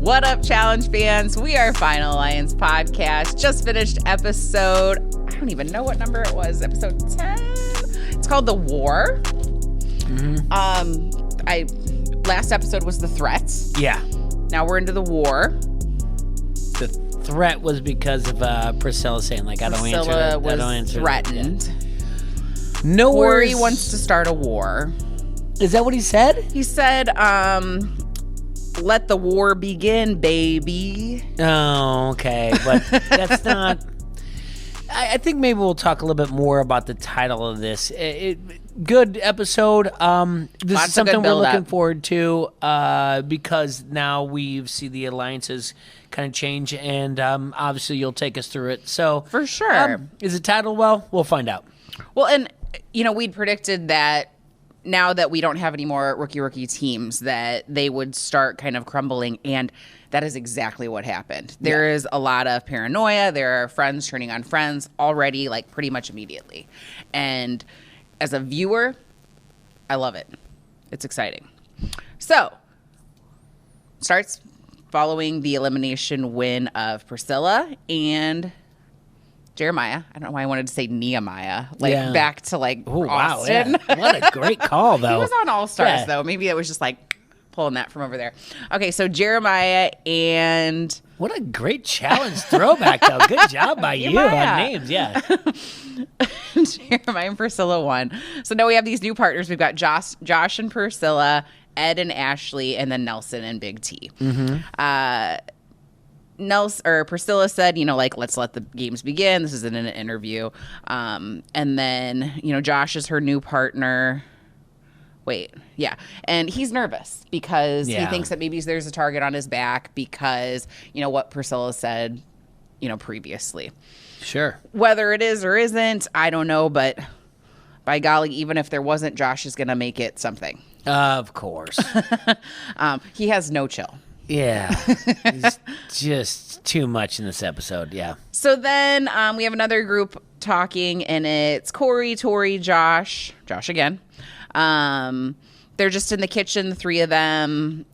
What up, Challenge fans? We are Final Alliance Podcast. Just finished episode, I don't even know what number it was, episode 10. It's called The War. Last episode was the threats. Yeah. Now we're into the war. The threat was because of Priscilla saying, like, I don't answer that. Priscilla was I don't answer threatened. That. No Cory worries. wants to start a war. Is that what he said? He said, let the war begin, baby. Oh, okay. But that's not... I think maybe we'll talk a little bit more about the title of this. Good episode. This Lots is something of good we're looking build-up. forward to because now we see the alliances kind of change, and obviously you'll take us through it. So For sure. Is it titled well? We'll find out. Well, and, we'd predicted that now that we don't have any more rookie teams, that they would start kind of crumbling, and that is exactly what happened. There is a lot of paranoia. There are friends turning on friends already, like pretty much immediately. And as a viewer, I love it. It's exciting. So, starts following the elimination win of Priscilla and Jeremiah. I don't know why I wanted to say Nehemiah. Back to Austin. Wow, yeah. What a great call, though. He was on All Stars, Yeah. though. Maybe it was just pulling that from over there. Okay, so Jeremiah and... What a great challenge throwback, though. Good job by you Nehemiah. on names, yeah. Jeremiah and Priscilla won. So now we have these new partners. We've got Josh and Priscilla, Ed and Ashley, and then Nelson and Big T. Priscilla said, let's let the games begin. This is in an interview. And then, Josh is her new partner. And he's nervous because he thinks that maybe there's a target on his back because, what Priscilla said, previously. Sure. Whether it is or isn't, I don't know. But by golly, even if there wasn't, Josh is going to make it something. Of course. He has no chill. Yeah. He's just too much in this episode, yeah. So then we have another group talking, and it's Cory, Tori, Josh again. They're just in the kitchen, the three of them,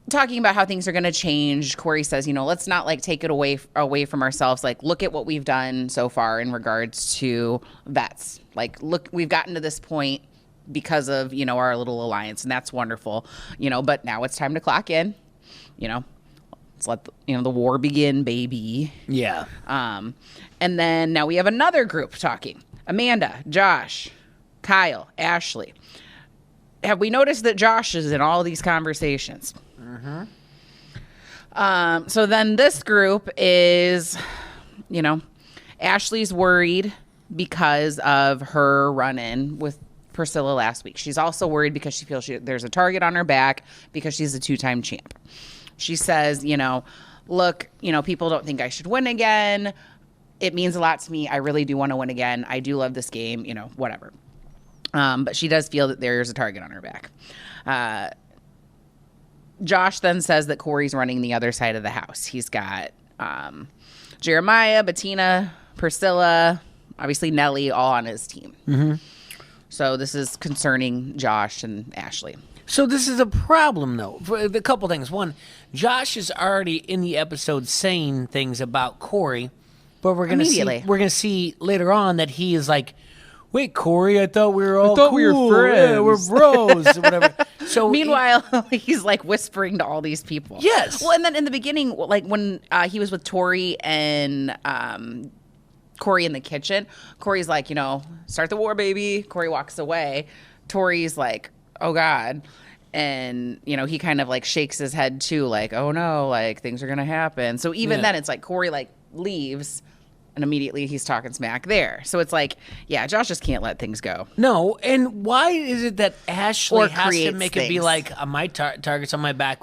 talking about how things are going to change. Cory says, let's not take it away from ourselves. Look at what we've done so far in regards to vets. Look, we've gotten to this point because of, our little alliance, and that's wonderful, but now it's time to clock in, let's let the war begin, baby. Yeah. And then now we have another group talking. Amanda, Josh, Kyle, Ashley. Have we noticed that Josh is in all these conversations? So then this group is, Ashley's worried because of her run-in with Priscilla last week. She's also worried because she feels there's a target on her back because she's a two-time champ. She says, look, people don't think I should win again. It means a lot to me. I really do want to win again. I do love this game, whatever. But she does feel that there's a target on her back. Josh then says that Cory's running the other side of the house. He's got Jeremiah, Bettina, Priscilla, obviously Nellie, all on his team. So this is concerning Josh and Ashley. So this is a problem, though. For a couple things. One, Josh is already in the episode saying things about Cory, but we're gonna see later on that he is like, wait, Cory, I thought we were all cool. we were friends. Yeah, we're bros or whatever. So meanwhile, he's whispering to all these people. Yes. Well, and then in the beginning, when he was with Tori and Cory in the kitchen, Cory's like, start the war, baby. Cory walks away. Tori's like, oh God. And, he kind of shakes his head too, oh no, things are going to happen. So even then it's Cory leaves and immediately he's talking smack there. So it's Josh just can't let things go. No. And why is it that Ashley has to make it be things. My target's on my back?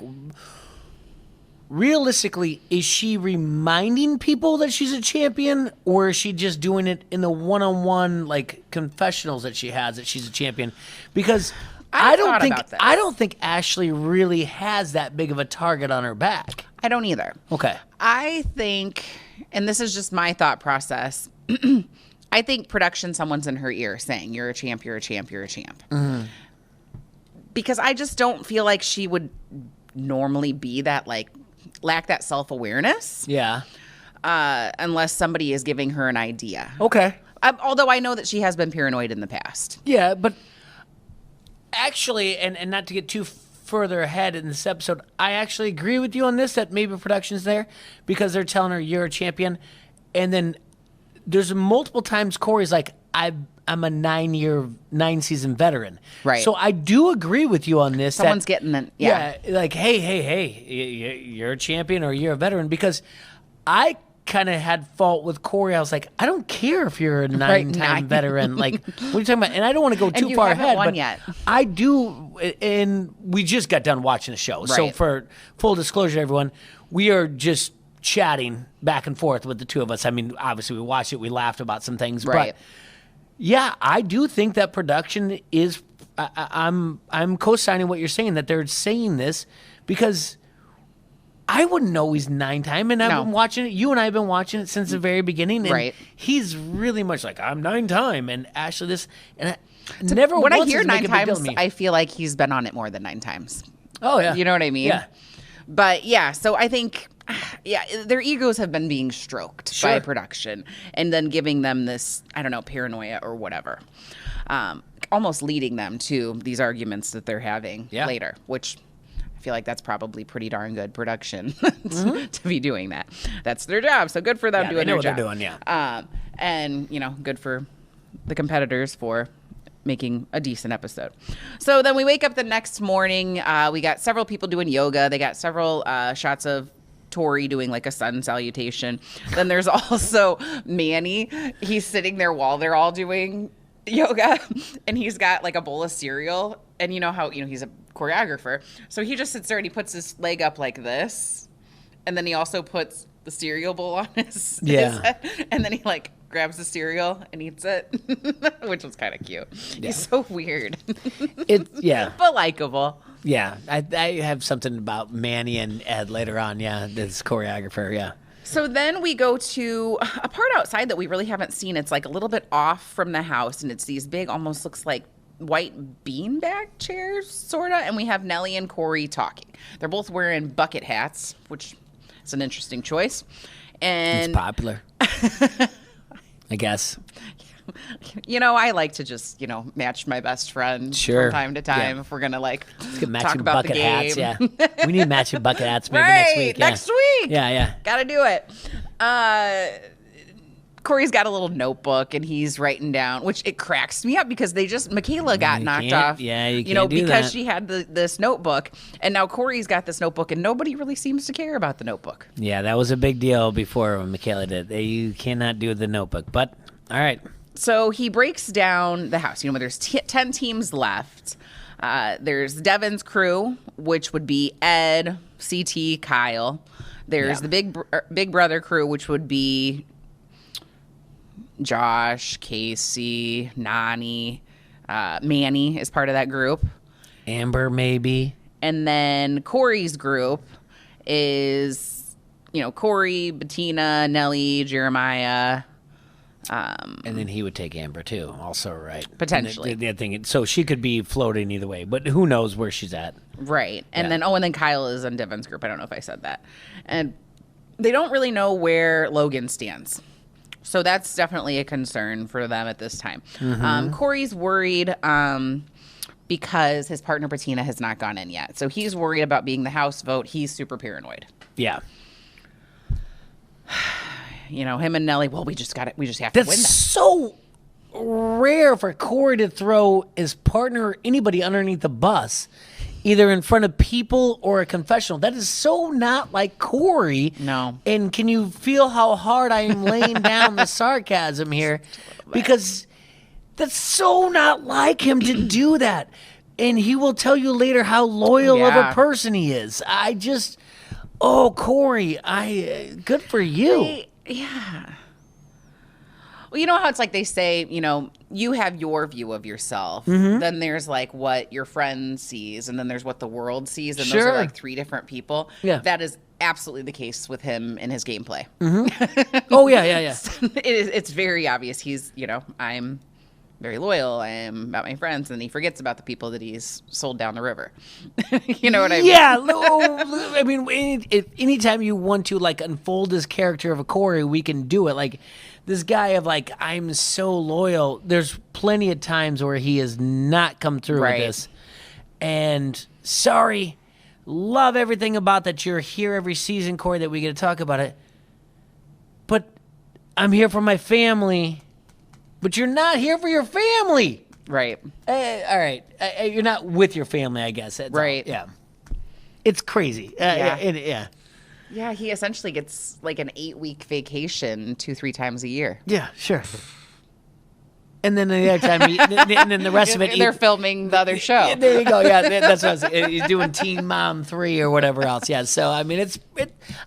Realistically, is she reminding people that she's a champion, or is she just doing it in the one-on-one confessionals that she has that she's a champion? Because I don't think Ashley really has that big of a target on her back. I don't either. Okay. I think, and this is just my thought process, I think production, someone's in her ear saying, you're a champ, you're a champ, you're a champ. Because I just don't feel like she would normally be that, like, lack that self-awareness. Yeah. Unless somebody is giving her an idea. Okay. Although I know that she has been paranoid in the past. Yeah, but actually, and not to get too further ahead in this episode, I actually agree with you on this, that maybe production's there because they're telling her you're a champion. And then there's multiple times Cory's like, I'm a 9-season veteran. Right. So I do agree with you on this. Someone's getting it. Yeah. Like, hey, you're a champion or you're a veteran, because I kind of had fault with Cory. I was like, I don't care if you're a 9-time veteran. Like, what are you talking about? And I don't want to go too far ahead, but yet. I do. And we just got done watching the show. Right. So for full disclosure to everyone, we are just chatting back and forth with the two of us. I mean, obviously we watched it. We laughed about some things. Right. But yeah, I do think that production is, I'm co-signing what you're saying, that they're saying this because I wouldn't know he's 9-time, and I've been watching it. You and I have been watching it since the very beginning, and he's really much like, I'm 9-time, and Ashley this, and never. When once I hear 9 times, I feel like he's been on it more than 9 times. Oh yeah, you know what I mean? Yeah. But yeah, so I think, their egos have been being stroked by production, and then giving them this, I don't know, paranoia or whatever, almost leading them to these arguments that they're having later, which. I feel like that's probably pretty darn good production to be doing that. That's their job, so good for them doing their job. They're doing, and good for the competitors for making a decent episode. So then we wake up the next morning. We got several people doing yoga. They got several shots of Tori doing like a sun salutation. Then there's also Manny. He's sitting there while they're all doing yoga, and he's got like a bowl of cereal, and you know how he's a choreographer, so he just sits there and he puts his leg up like this, and then he also puts the cereal bowl on his head, and then he like grabs the cereal and eats it, which was kind of cute. He's so weird. But likable. I have something about Manny and Ed later on. This choreographer. So then we go to a part outside that we really haven't seen. It's like a little bit off from the house, and it's these big, almost looks like white beanbag chairs, sort of. And we have Nellie and Cory talking. They're both wearing bucket hats, which is an interesting choice. And it's popular, I guess. I like to just, match my best friend from time to time if we're going to talk about the game. Hats, we need matching bucket hats maybe next week. Next week. Yeah. Got to do it. Cory's got a little notebook and he's writing down, which it cracks me up because Michaela got knocked off. Yeah, you can't do because that. she had this notebook, and now Cory's got this notebook, and nobody really seems to care about the notebook. Yeah, that was a big deal before when Michaela did. You cannot do the notebook, but all right. So he breaks down the house. There's 10 teams left. There's Devin's crew, which would be Ed, CT, Kyle. There's the Big Brother crew, which would be Josh, Casey, Nani, Manny is part of that group. Amber, maybe. And then Cory's group is, Cory, Bettina, Nellie, Jeremiah. And then he would take Amber too, also, right? Potentially. The thing, so she could be floating either way, but who knows where she's at? Right. And then Kyle is in Devin's group. I don't know if I said that. And they don't really know where Logan stands. So that's definitely a concern for them at this time. Mm-hmm. Cory's worried because his partner Bettina has not gone in yet. So he's worried about being the house vote. He's super paranoid. Yeah. Him and Nellie, we just have to win that. That's so rare for Cory to throw his partner or anybody underneath the bus, either in front of people or a confessional. That is so not like Cory. No. And can you feel how hard I am laying down the sarcasm here? Because that's so not like him to do that. And he will tell you later how loyal of a person he is. Cory, good for you. Well, you know how it's like they say, you have your view of yourself. Mm-hmm. Then there's like what your friend sees, and then there's what the world sees, and those are like 3 different people. Yeah. That is absolutely the case with him in his gameplay. Mm-hmm. Oh, yeah. It's very obvious. He's, I'm very loyal. I am about my friends. And he forgets about the people that he's sold down the river. You know what I mean? Yeah. I mean, anytime you want to like unfold this character of a Cory, we can do it. Like this guy of like, I'm so loyal. There's plenty of times where he has not come through with this. And sorry, love everything about that you're here every season, Cory, that we get to talk about it. But I'm here for my family. But you're not here for your family. Right. All right. You're not with your family, I guess. That's right. All. Yeah. It's crazy. Yeah. Yeah, he essentially gets like an 8-week vacation 2-3 times a year. Yeah, sure. And then the other time, and then the rest of it, they're filming the other show. There you go. Yeah, that's what I was. He's doing Teen Mom 3 or whatever else. Yeah. So I mean,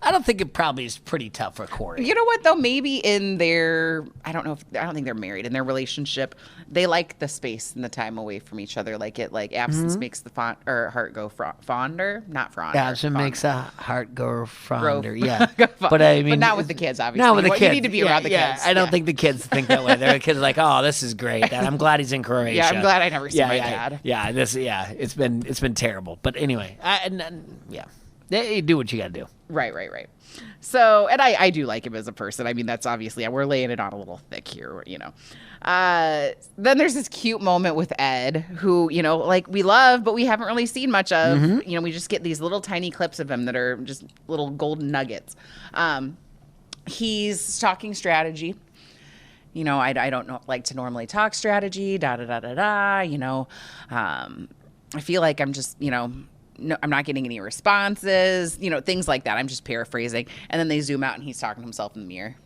I don't think it probably is pretty tough for Cory. You know what though? Maybe in their, I don't think they're married. In their relationship, they like the space and the time away from each other. Like absence makes the heart go fonder, not fronder. Absence fonder. makes a heart go fonder. Yeah. But I mean, but not with the kids. Obviously, not with the kids. You need to be around the kids. I don't think the kids think that way. Their kids are like, oh, this is great. I'm glad he's in Croatia. Yeah, I'm glad I never see my dad. It's been terrible. But anyway, you do what you got to do. Right. So, and I do like him as a person. I mean, that's obviously, we're laying it on a little thick here, you know. Then there's this cute moment with Ed, who, you know, like we love, but we haven't really seen much of. Mm-hmm. You know, we just get these little tiny clips of him that are just little golden nuggets. He's talking strategy. You know, I don't like to normally talk strategy, you know. I feel like I'm just, you know, no, I'm not getting any responses, you know, things like that. I'm just paraphrasing. And then they zoom out and he's talking to himself in the mirror.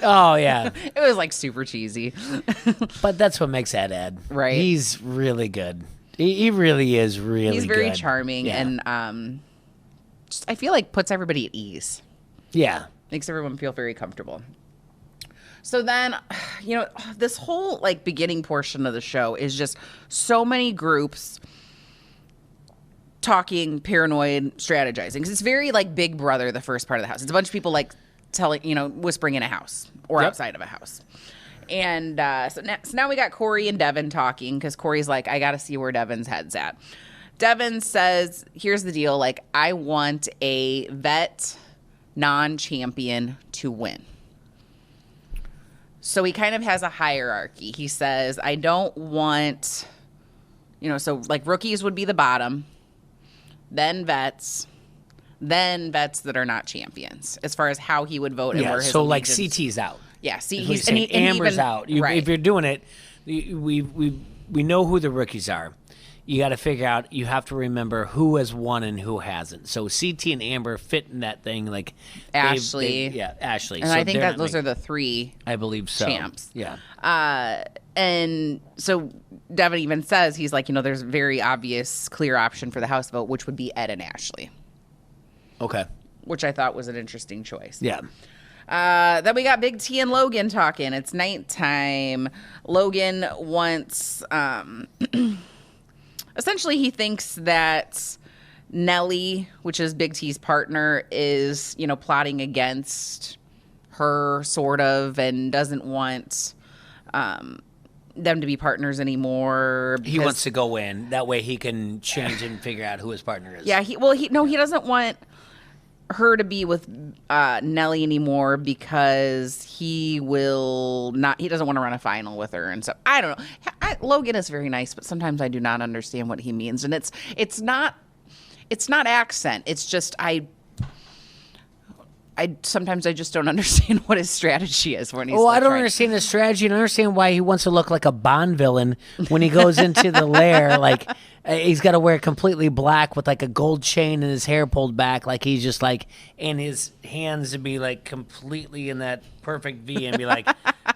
Oh, yeah. It was like super cheesy. But that's what makes Ed. Right. He's really good. He really is really good. He's very charming and just, I feel like puts everybody at ease. Yeah. Makes everyone feel very comfortable. So then, you know, this whole like beginning portion of the show is just so many groups talking, paranoid, strategizing. Because it's very like Big Brother, the first part of the house. It's a bunch of people like telling, you know, whispering in a house or outside of a house. And so now we got Cory and Devin talking because Cory's like, I got to see where Devin's head's at. Devin says, here's the deal. Like, I want a vet non-champion to win. So he kind of has a hierarchy. He says, I don't want, you know, so like rookies would be the bottom, then vets that are not champions as far as how he would vote. And where his so like allegiance. CT's out. Yeah, Amber's out. Right. If you're doing it, we know who the rookies are. You got to figure out. You have to remember who has won and who hasn't. So CT and Amber fit in that thing. Like Ashley, Ashley. And so I think that those are the three. I believe so. Champs. Yeah. And so Devin even says he's like, you know, there's a very obvious, clear option for the House vote, which would be Ed and Ashley. Okay. Which I thought was an interesting choice. Yeah. Then we got Big T and Logan talking. It's nighttime. Logan wants. Essentially, he thinks that Nellie, which is Big T's partner, is, you know, plotting against her, sort of, and doesn't want them to be partners anymore. He wants to go in. That way he can change and figure out who his partner is. Yeah, he doesn't want her to be with Nellie anymore because he doesn't want to run a final with her. And so I don't know. Logan is very nice, but sometimes I do not understand what he means. And it's not accent. It's just sometimes I just don't understand what his strategy is when he's. I don't understand his strategy, and I understand why he wants to look like a Bond villain when he goes into the lair. Like he's got to wear completely black with like a gold chain and his hair pulled back, like he's just like, and his hands to be like completely in that perfect V, and be like,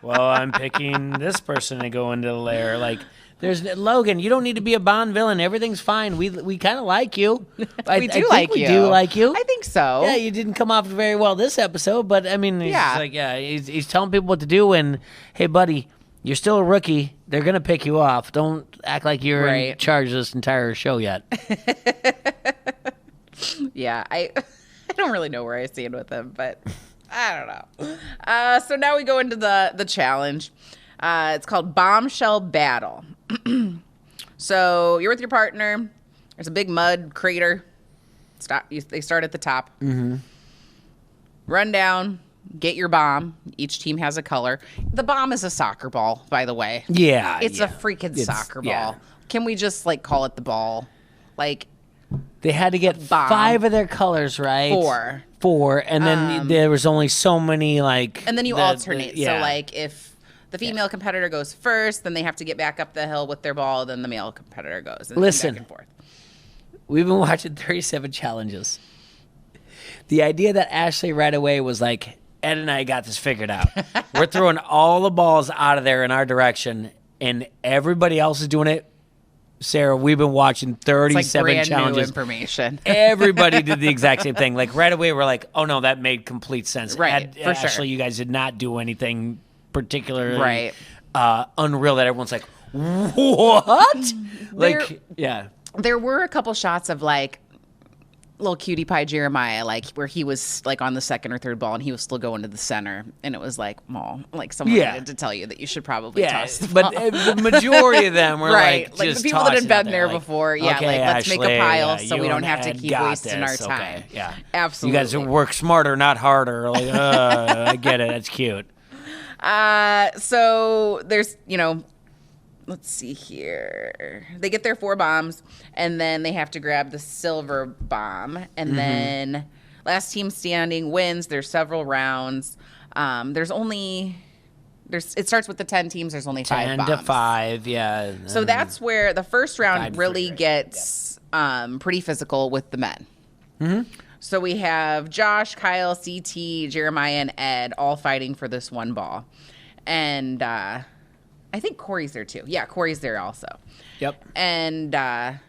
"Well, I'm picking this person to go into the lair." Like. There's Logan. You don't need to be a Bond villain. Everything's fine. We kind of like you. We do like you. I think so. Yeah, you didn't come off very well this episode, but I mean, he's telling people what to do. And hey, buddy, you're still a rookie. They're gonna pick you off. Don't act like you're in charge of this entire show yet. Yeah, I don't really know where I stand with him, but I don't know. So now we go into the challenge. It's called Bombshell Battle. So you're with your partner. There's a big mud crater. They start at the top. Mm-hmm. Run down. Get your bomb. Each team has a color. The bomb is a soccer ball, by the way. Yeah. It's a freaking soccer ball. Yeah. Can we just, like, call it the ball? Like, they had to get 5 of their colors right. 4. And then there was only so many, like... And then you alternate. So, like, if the female competitor goes first, then they have to get back up the hill with their ball, then the male competitor goes. And listen, back and forth. We've been watching 37 challenges. The idea that Ashley right away was like, Ed and I got this figured out. We're throwing all the balls out of there in our direction, and everybody else is doing it. Sarah, we've been watching 37 it's like brand challenges. New information. Everybody did the exact same thing. Like right away, we're like, "Oh no, that made complete sense." Right, for Ashley, sure. You guys did not do anything particularly unreal. That everyone's like, "What?" There were a couple shots of like little cutie pie Jeremiah, like where he was like on the second or third ball and he was still going to the center, and it was like, like someone needed to tell you that you should probably toss the ball. But the majority of them were right, like the people that had been there before, okay, like let's Ashley, make a pile so we don't have to Ed keep wasting our time. Okay, yeah, absolutely. You guys work smarter, not harder. Like, I get it. That's cute. So there's, let's see here. They get their 4 bombs, and then they have to grab the silver bomb, and then last team standing wins. There's several rounds. It starts with the 10 teams. There's only 5 bombs. 10 to 5, yeah. So that's where the first round really gets pretty physical with the men. Mm-hmm. So we have Josh, Kyle, CT, Jeremiah, and Ed all fighting for this one ball. And I think Cory's there too. Yeah, Cory's there also. Yep. And 1,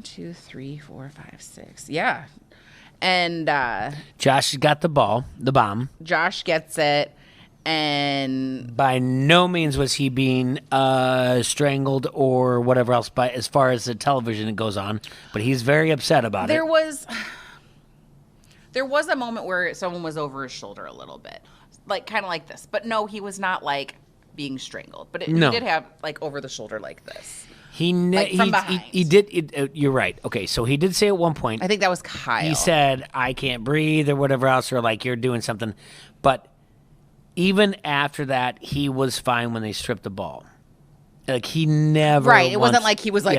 2, 3, 4, 5, 6. Yeah. And Josh got the bomb. Josh gets it. And by no means was he being strangled or whatever else as far as the television goes on, but he's very upset about it. There was a moment where someone was over his shoulder a little bit, like kind of like this. But no, he was not like being strangled. But he did have like over the shoulder like this. From behind. He did. You're right. Okay, so he did say at one point. I think that was Kyle. He said, "I can't breathe" or whatever else, or like you're doing something, but. Even after that, he was fine when they stripped the ball. Like, he never Right, it wasn't like he was like...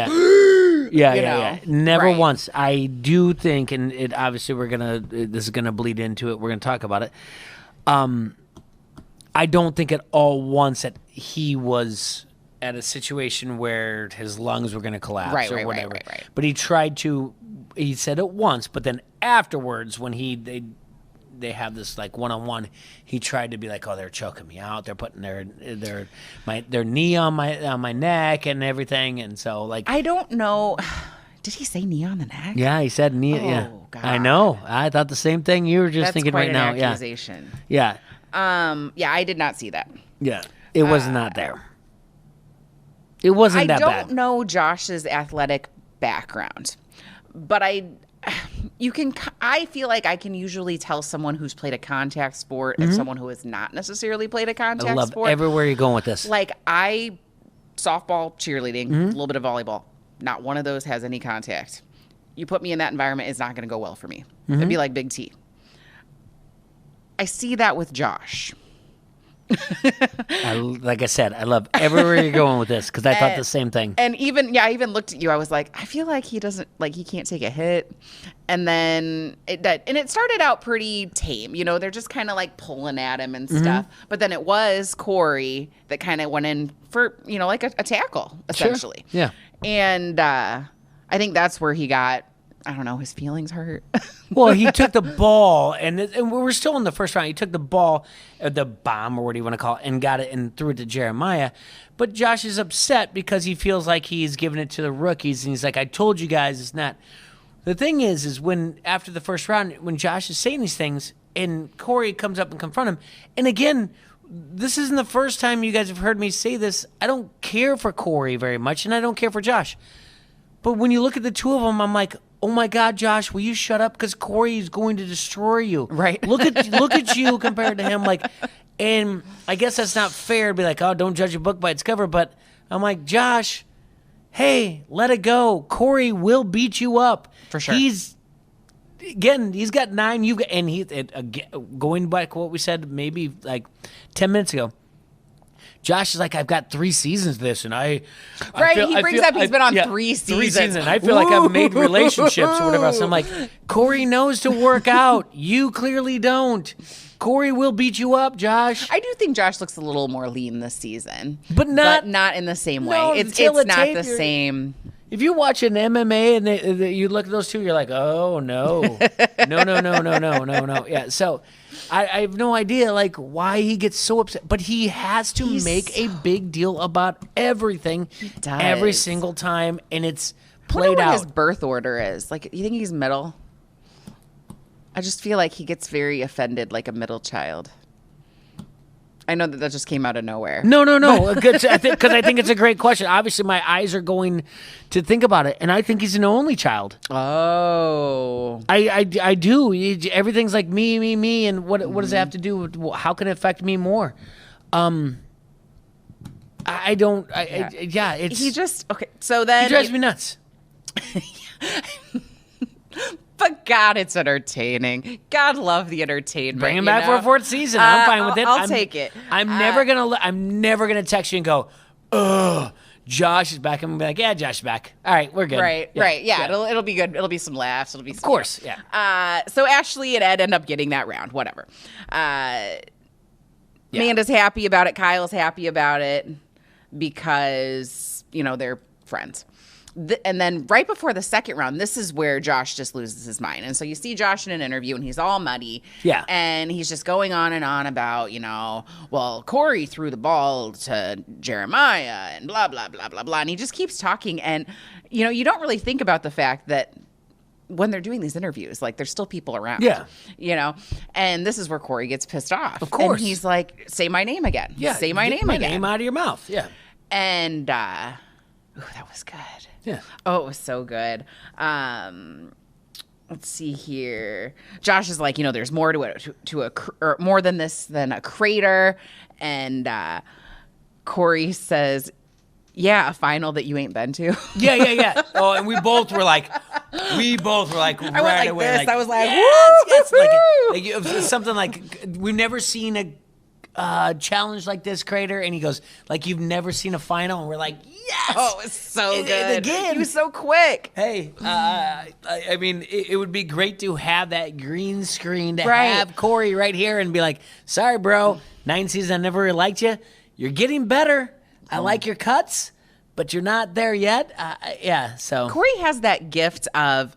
Yeah. Never once. I do think, and it obviously this is going to bleed into it, we're going to talk about it. I don't think at all once that he was at a situation where his lungs were going to collapse or whatever. Right. But he tried to, he said it once, but then afterwards when they have this like one-on-one, he tried to be like, oh, they're choking me out, they're putting their knee on my neck and everything, and so like I don't know, did he say knee on the neck? Yeah, he said knee. God. I know, I thought the same thing you were just That's thinking quite right an now. accusation. Yeah I did not see that. It was not there. It wasn't that bad. I don't know Josh's athletic background, but I feel like I can usually tell someone who's played a contact sport and someone who has not necessarily played a contact sport. I love everywhere you're going with this. Like softball, cheerleading, a little bit of volleyball. Not one of those has any contact. You put me in that environment, it's not going to go well for me. It'd be like Big T. I see that with Josh. Like I said, I love everywhere you're going with this because I thought the same thing. And I even looked at you. I was like, I feel like he can't take a hit. And then it started out pretty tame. They're just kind of like pulling at him and stuff. But then it was Cory that kind of went in for, like a tackle, essentially. Sure. Yeah. And I think that's where he got, I don't know, his feelings hurt. Well, he took the ball, and we're still in the first round. He took the ball, the bomb, or what do you want to call it, and got it and threw it to Jeremiah. But Josh is upset because he feels like he's giving it to the rookies, and he's like, I told you guys it's not. The thing is when after the first round, when Josh is saying these things, and Cory comes up and confront him, and again, this isn't the first time you guys have heard me say this. I don't care for Cory very much, and I don't care for Josh. But when you look at the two of them, I'm like, oh my God, Josh, will you shut up? Because Cory is going to destroy you. Right. Look at you compared to him. Like, And I guess that's not fair to be like, oh, don't judge a book by its cover. But I'm like, Josh, hey, let it go. Cory will beat you up. For sure. He's got 9. Going back to what we said maybe like 10 minutes ago. Josh is like, I've got 3 seasons of this, and he brings up he's been on 3 seasons. 3 seasons. I feel like I've made relationships or whatever else. I'm like, Cory knows to work out. You clearly don't. Cory will beat you up, Josh. I do think Josh looks a little more lean this season, but not in the same way. No, it's not the same. If you watch an MMA and you look at those two, you're like, oh no, no. Yeah. So I have no idea like why he gets so upset, but he has to make a big deal about everything every single time, and it's played out. What his birth order is like. You think he's middle? I just feel like he gets very offended, like a middle child. I know that just came out of nowhere. No. Because I think it's a great question. Obviously, my eyes are going to think about it, and I think he's an only child. Oh, I do. Everything's like me, and what does it have to do with how can it affect me more? I don't. It's he just okay. So then he drives me nuts. But God, it's entertaining. God love the entertainment. Bring him back for a 4th season. I'm fine with it. I'll take it. I'm never gonna text you and go, ugh, Josh is back. I'm gonna be like, yeah, Josh is back. All right, we're good. Right. Yeah. It'll be good. It'll be some laughs. It'll be of course. Yeah. So Ashley and Ed end up getting that round. Whatever. Amanda's happy about it. Kyle's happy about it because they're friends. And then right before the second round, this is where Josh just loses his mind. And so you see Josh in an interview, and he's all muddy. Yeah. And he's just going on and on about, well, Cory threw the ball to Jeremiah and blah, blah, blah, blah, blah. And he just keeps talking. And, you don't really think about the fact that when they're doing these interviews, like, there's still people around. Yeah. And this is where Cory gets pissed off. Of course. And he's like, say my name again. Yeah. Say my name my again. name out of your mouth. Yeah. And, that was good. Yeah. Oh, it was so good. Let's see here. Josh is like, there's more to it, or more than this, than a crater. And Cory says, yeah, a final that you ain't been to. Yeah. Oh, and we both were like right away. This. Like, I was like, yes. Like it was something like we've never seen a challenge like this, Crater, and he goes like, you've never seen a final, and we're like, yes. Oh, it's so good. And again, he was so quick. Hey, I mean, it would be great to have that green screen to have Cory right here and be like, sorry, bro, 9 seasons, I never really liked you. You're getting better. I like your cuts, but you're not there yet. Yeah, so Cory has that gift of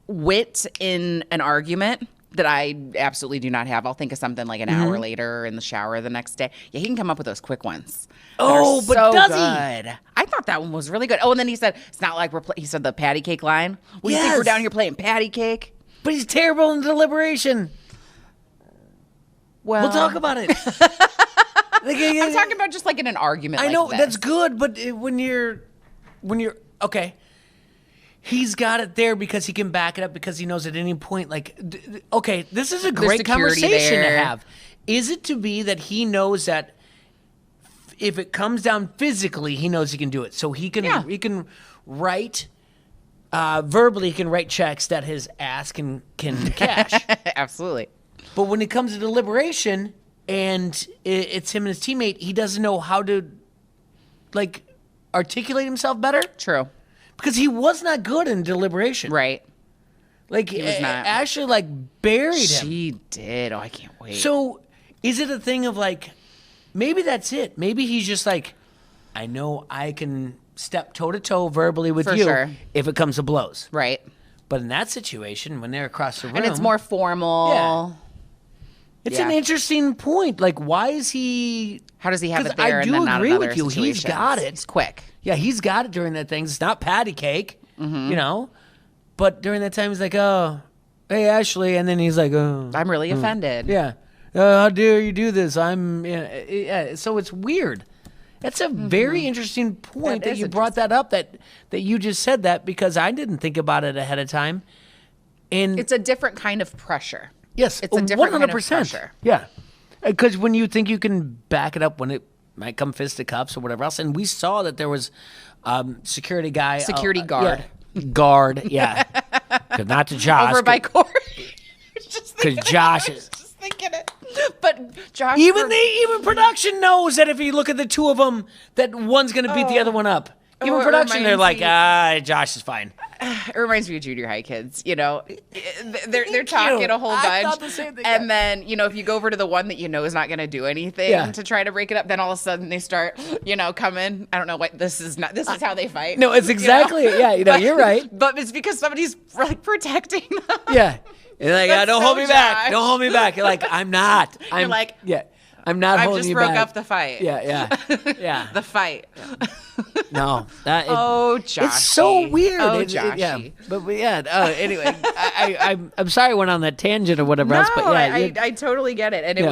wit in an argument that I absolutely do not have. I'll think of something like an hour later in the shower the next day. Yeah, he can come up with those quick ones. Oh, but so does good. he? I thought that one was really good. Oh, and then he said, it's not like he said the patty cake line. Well, you think Yes. we're down here playing patty cake? But he's terrible in deliberation. Well, We'll talk about it. I'm talking about just like in an argument. I know like that's this. good, but when you're okay, he's got it there because he can back it up because he knows at any point, like, okay, this is a great conversation to have. Is it to be that he knows that if it comes down physically, he knows he can do it, so he can write verbally, he can write checks that his ass can cash. Absolutely. But when it comes to deliberation and it's him and his teammate, he doesn't know how to, like, articulate himself better. True. Because he was not good in deliberation. Right. Like, He was not. Ashley, like, buried him. She did. Oh, I can't wait. So, is it a thing of, like, maybe that's it. Maybe he's just like, I know I can step toe-to-toe verbally with For you sure. if it comes to blows. Right. But in that situation, when they're across the room. And it's more formal. Yeah. It's an interesting point. Like, why is he? How does he have it 'Cause there I and do then not agree in other with you. situations? He's got it. It's quick. Yeah, he's got it during that thing. It's not patty cake, But during that time, he's like, "Oh, hey Ashley," and then he's like, "Oh, I'm really offended. yeah, how dare you do this? I'm." Yeah. So it's weird. That's a very interesting point that you brought that up. That you just said that because I didn't think about it ahead of time. And It's a different kind of pressure. yes, It's a different 100%. kind of pressure. Yeah. Because when you think you can back it up when it might come fisticuffs or whatever else. And we saw that there was security guard. Yeah, guard, yeah. Not to Josh. Over by Cory. Because Josh is... just thinking it. But Josh... Even production knows that if you look at the two of them, that one's going to beat the other one up. Even production, they're like, Josh is fine. It reminds me of junior high kids. You know, they're talking a whole bunch, I thought the same thing. And then if you go over to the one that you know is not going to do anything to try to break it up, then all of a sudden they start coming. I don't know what this is. This is how they fight. No, it's exactly you're right. But it's because somebody's like protecting them. Yeah, you're like, don't hold me back. Don't hold me back. You're like, I'm not. You're like, I'm not holding you back. I just broke up the fight. Yeah. The fight. No. Josh. It's so weird. Joshy. But anyway, I'm sorry I went on that tangent or whatever else. But I totally get it. And it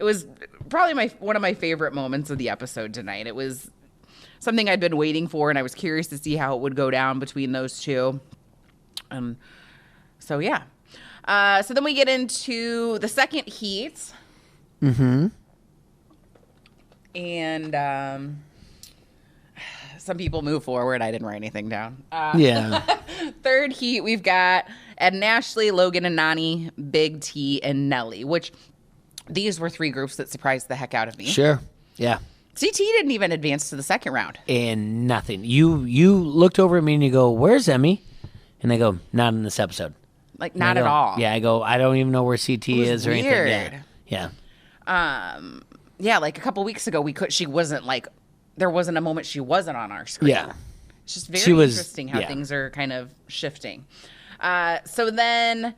was probably one of my favorite moments of the episode tonight. It was something I'd been waiting for, and I was curious to see how it would go down between those two. So then we get into the second heat. Mm-hmm. And some people move forward. I didn't write anything down. Third heat, we've got Ed and Ashley, Logan and Nany, Big T, and Nelly, which these were three groups that surprised the heck out of me. Sure. Yeah. CT didn't even advance to the second round. And nothing. You looked over at me and you go, "Where's Emmy?" And I go, "Not in this episode." Like, not at all. Yeah, I go, "I don't even know where CT is or weird. anything." Yeah. Like a couple weeks ago, she wasn't like, there wasn't a moment she wasn't on our screen. Yeah. It's just very interesting how things are kind of shifting. So then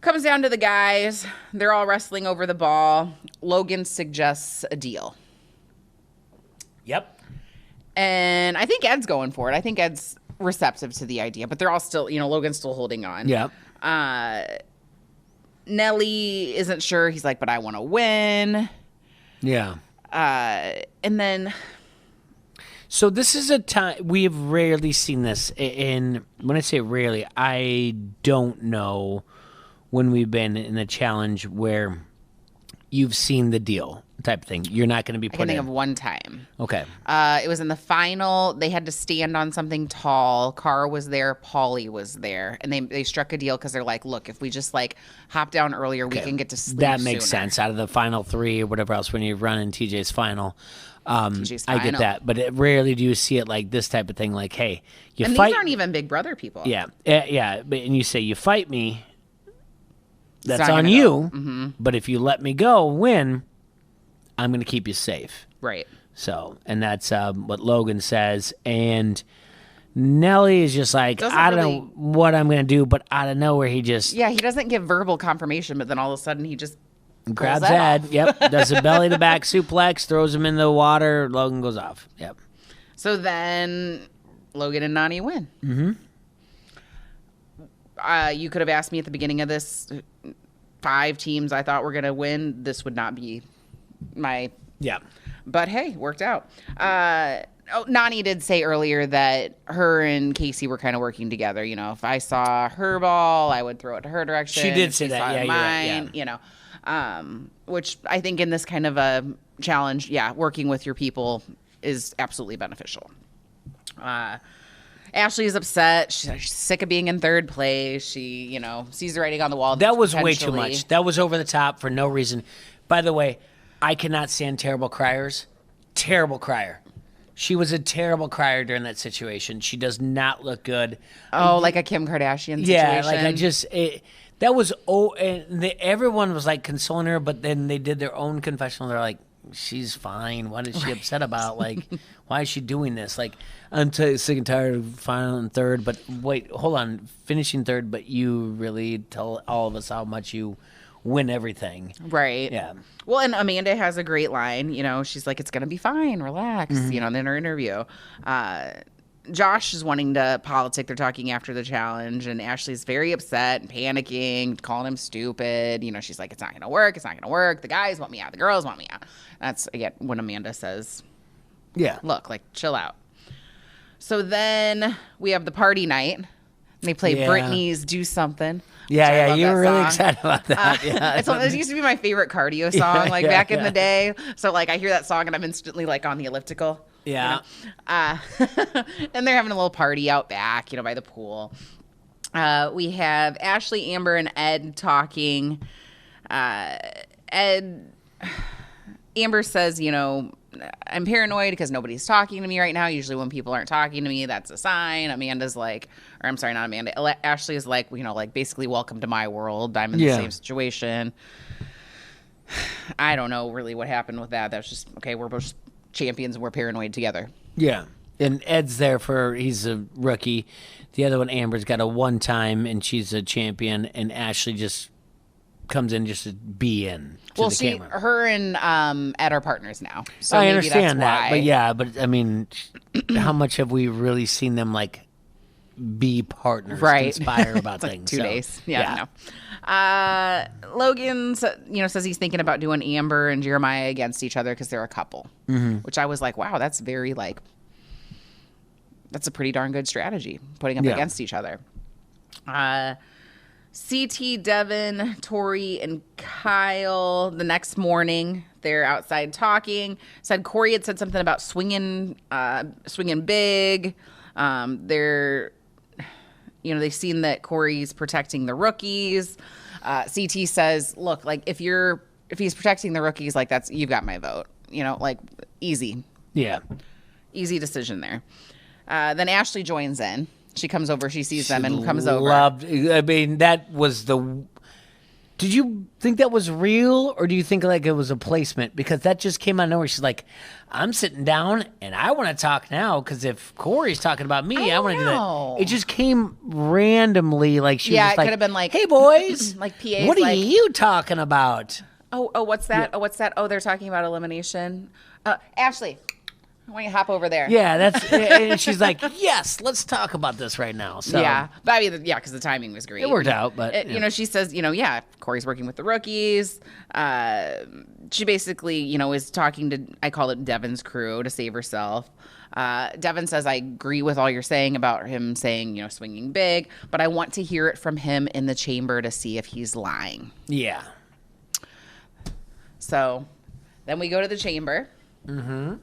comes down to the guys. They're all wrestling over the ball. Logan suggests a deal. Yep. And I think Ed's going for it. I think Ed's receptive to the idea, but they're all still, Logan's still holding on. Yep. Nelly isn't sure. He's like, but I want to win. Yeah. And then... So this is a time... We have rarely seen this. And when I say rarely, I don't know when we've been in a challenge where you've seen the deal type of thing. You're not going to be put in. I can think of one time. Okay. It was in the final. They had to stand on something tall. Cara was there. Paulie was there. And they struck a deal because they're like, look, if we just hop down earlier, we can get to sleep That makes sooner. sense. Out of the final three or whatever else, when you're running TJ's final. TJ's final. I get that. But rarely do you see it like this type of thing. Like, hey, you and fight. These aren't even Big Brother people. Yeah. Yeah. And you say, you fight me. That's not on gonna you. Mm-hmm. But if you let me go, win, I'm going to keep you safe. Right. So, and that's what Logan says. And Nelly is just like, I don't know what I'm going to do, but out of nowhere, he just... Yeah, he doesn't give verbal confirmation, but then all of a sudden he just grabs Ed. Yep. Does a belly to back suplex, throws him in the water. Logan goes off. Yep. So then Logan and Nany win. Mm-hmm. You could have asked me at the beginning of this 5 teams I thought were going to win. This would not be my... Yeah. But hey, worked out. Nany did say earlier that her and Casey were kind of working together. If I saw her ball, I would throw it to her direction. She did say that. Yeah, mine, yeah. Which I think in this kind of a challenge, working with your people is absolutely beneficial. Ashley is upset. She's sick of being in third place. She, sees the writing on the wall. That was way too much. That was over the top for no reason. By the way, I cannot stand terrible criers. Terrible crier. She was a terrible crier during that situation. She does not look good. Oh, like a Kim Kardashian situation? Yeah, like that was, everyone was like consoling her, but then they did their own confessional. They're like, she's fine. What is she upset about? Like, why is she doing this? Like, I'm sick and tired of final and third, but wait, hold on. Finishing third, but you really tell all of us how much you win everything. Right. Yeah. Well, and Amanda has a great line. She's like, it's going to be fine. Relax. Mm-hmm. In her interview. Josh is wanting to politic. They're talking after the challenge, and Ashley's very upset and panicking, calling him stupid. She's like, it's not going to work. It's not going to work. The guys want me out. The girls want me out. That's, again, when Amanda says, yeah, look, like, chill out. So then we have the party night. They play Britney's "Do Something." Yeah, you were really excited about that. It used to be my favorite cardio song, back in the day. So I hear that song and I'm instantly on the elliptical. Yeah. And they're having a little party out back, by the pool. We have Ashley, Amber, and Ed talking. Amber says, I'm paranoid because nobody's talking to me right now. Usually when people aren't talking to me, that's a sign. Amanda's I'm sorry, not Amanda. Ashley is basically welcome to my world. I'm in the same situation. I don't know really what happened with that. That's just, okay, we're both champions and we're paranoid together. Yeah. And Ed's there he's a rookie. The other one, Amber's got a one-time and she's a champion, and Ashley just comes in just to be in. Well, her and Ed are partners now. So I maybe understand that's that, but I mean, how much have we really seen them be partners, conspire about things? 2 days. Yeah. No. Logan, says he's thinking about doing Amber and Jeremiah against each other because they're a couple, which I was like, wow, that's very that's a pretty darn good strategy, putting them against each other. CT, Devin, Tori, and Kyle, the next morning, they're outside talking. Said Cory had said something about swinging big. They've seen that Cory's protecting the rookies. CT says, look, if he's protecting the rookies, you've got my vote. Easy. Yeah. Easy decision there. Then Ashley joins in. She comes over, she sees them and comes over. That was did you think that was real, or do you think it was a placement? Because that just came out of nowhere. She's like, I'm sitting down and I want to talk now because if Cory's talking about me, I want to do that. It just came randomly. She was just could have been hey boys, PA's what are you talking about? Oh, what's that? Yeah. Oh, what's that? Oh, they're talking about elimination. Ashley, why don't you hop over there? Yeah, and she's like, yes, let's talk about this right now. So yeah, but because the timing was great. It worked out, but she says, Cory's working with the rookies. She basically, is talking to, I call it Devin's crew to save herself. Devin says, I agree with all you're saying about him saying, swinging big, but I want to hear it from him in the chamber to see if he's lying. Yeah. So then we go to the chamber. Mm-hmm.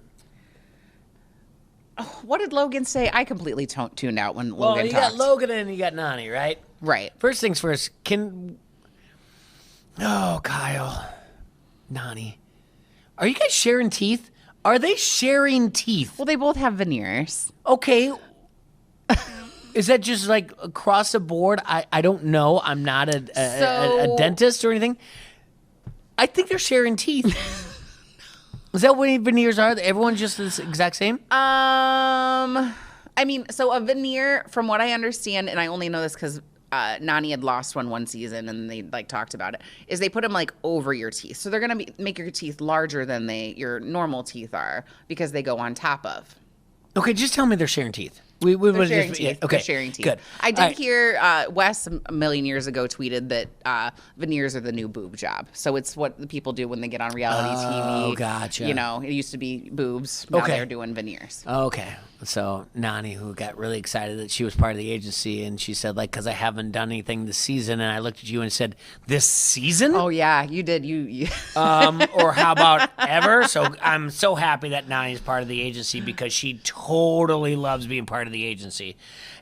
Oh, what did Logan say? I completely tuned out when Logan talked. You got Logan and you got Nany, right? Right. First things first, Kyle, Nany, are you guys sharing teeth? Are they sharing teeth? Well, they both have veneers. Okay. Is that just across the board? I don't know. I'm not a dentist or anything. I think they're sharing teeth. Is that what veneers are? Everyone's just the exact same? So a veneer, from what I understand, and I only know this because Nany had lost one season and they talked about it, is they put them over your teeth. So they're going to make your teeth larger than your normal teeth are because they go on top of. Okay, just tell me they're sharing teeth. They're sharing teeth. Okay, they're sharing teeth. Good. I did hear Wes a million years ago tweeted that veneers are the new boob job. So it's what the people do when they get on reality TV. Oh, gotcha. It used to be boobs. Now they're doing veneers. Okay. So Nany, who got really excited that she was part of the agency, and she said, because I haven't done anything this season, and I looked at you and said, this season? Oh, yeah, you did. You. Or how about ever? So I'm so happy that Nany's part of the agency because she totally loves being part of the agency.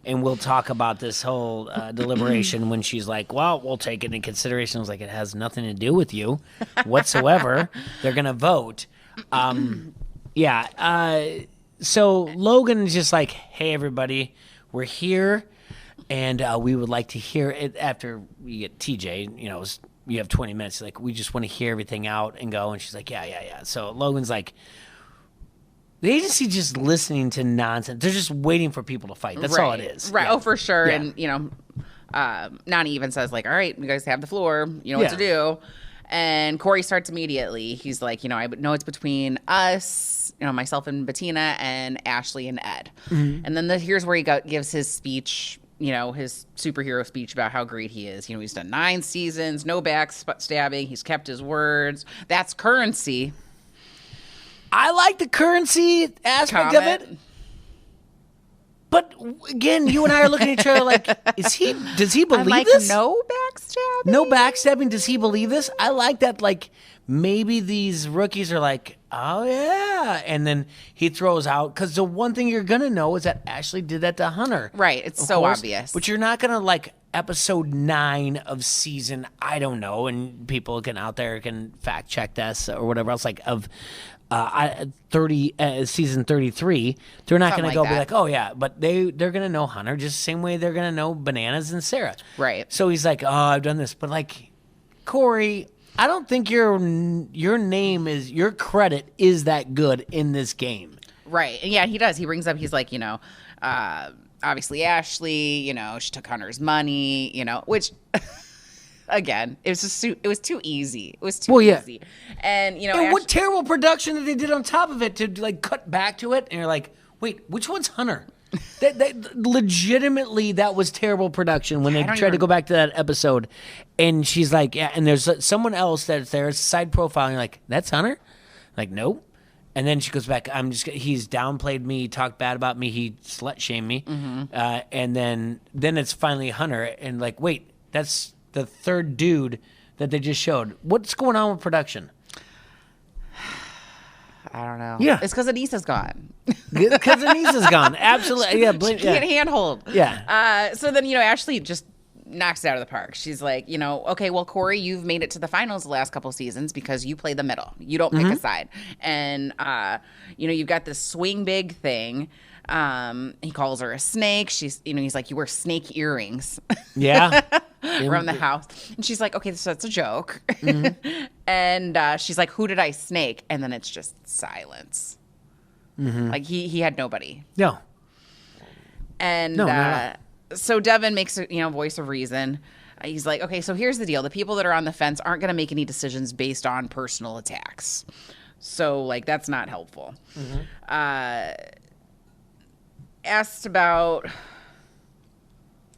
And we'll talk about this whole deliberation when she's like, well, we'll take it into consideration. I was like, it has nothing to do with you whatsoever. They're going to vote. So Logan is just like, hey, everybody, we're here, and we would like to hear it after we get TJ, you have 20 minutes. We just want to hear everything out and go. And she's like, yeah. So Logan's like, the agency just listening to nonsense. They're just waiting for people to fight. That's all it is. Right. Yeah. Oh, for sure. Yeah. And, Nany even says, all right, you guys have the floor. You know what to do. And Cory starts immediately. He's like, I know it's between us, myself and Bettina, and Ashley and Ed. Mm-hmm. And then here's where he gives his speech, his superhero speech about how great he is. He's done 9 seasons, no backstabbing. He's kept his words. That's currency. I like the currency aspect of it. But again, you and I are looking at each other like, does he believe I'm like, this? no backstabbing? No backstabbing. Does he believe this? I like that. Like, maybe these rookies are like, oh, yeah. And then he throws out. Because the one thing you're going to know is that Ashley did that to Hunter. Right. It's of so course. obvious. But you're not going to, like, episode 9 of season, I don't know, and people out there can fact check this or whatever else, like, of season 33, they're not going to go be like, oh yeah, but they're going to know Hunter just the same way they're going to know Bananas and Sarah. Right. So he's like, oh, I've done this, but like, Cory, I don't think your credit is that good in this game. Right. And yeah, he does. He brings up, he's like, obviously Ashley, she took Hunter's money, which again, it was too easy. It was too easy. And, and what terrible production that they did on top of it to like cut back to it. And you're like, wait, which one's Hunter? that legitimately, that was terrible production when they tried to go back to that episode. And she's like, yeah, and there's someone else that's there, side profile. And you're like, that's Hunter? Like, nope. And then she goes back, he's downplayed me, talked bad about me, he slut shamed me. Mm-hmm. And then it's finally Hunter. And like, wait, that's the third dude that they just showed. What's going on with production? I don't know. Yeah. It's because Anissa's gone. Because Anissa's gone. Absolutely. Yeah. She can't handhold. Yeah. So then, Ashley just knocks it out of the park. She's like, okay, well, Cory, you've made it to the finals the last couple seasons because you play the middle. You don't pick a side. And, you've got this swing big thing. He calls her a snake. She's, he's like, you wear snake earrings. Yeah. Around the house. And she's like, okay, so that's a joke. Mm-hmm. And she's like, who did I snake? And then it's just silence. Mm-hmm. Like he had nobody. No. And so Devin makes a voice of reason. He's like, okay, so here's the deal. The people that are on the fence aren't going to make any decisions based on personal attacks. So like, that's not helpful. Mm-hmm. Asked about...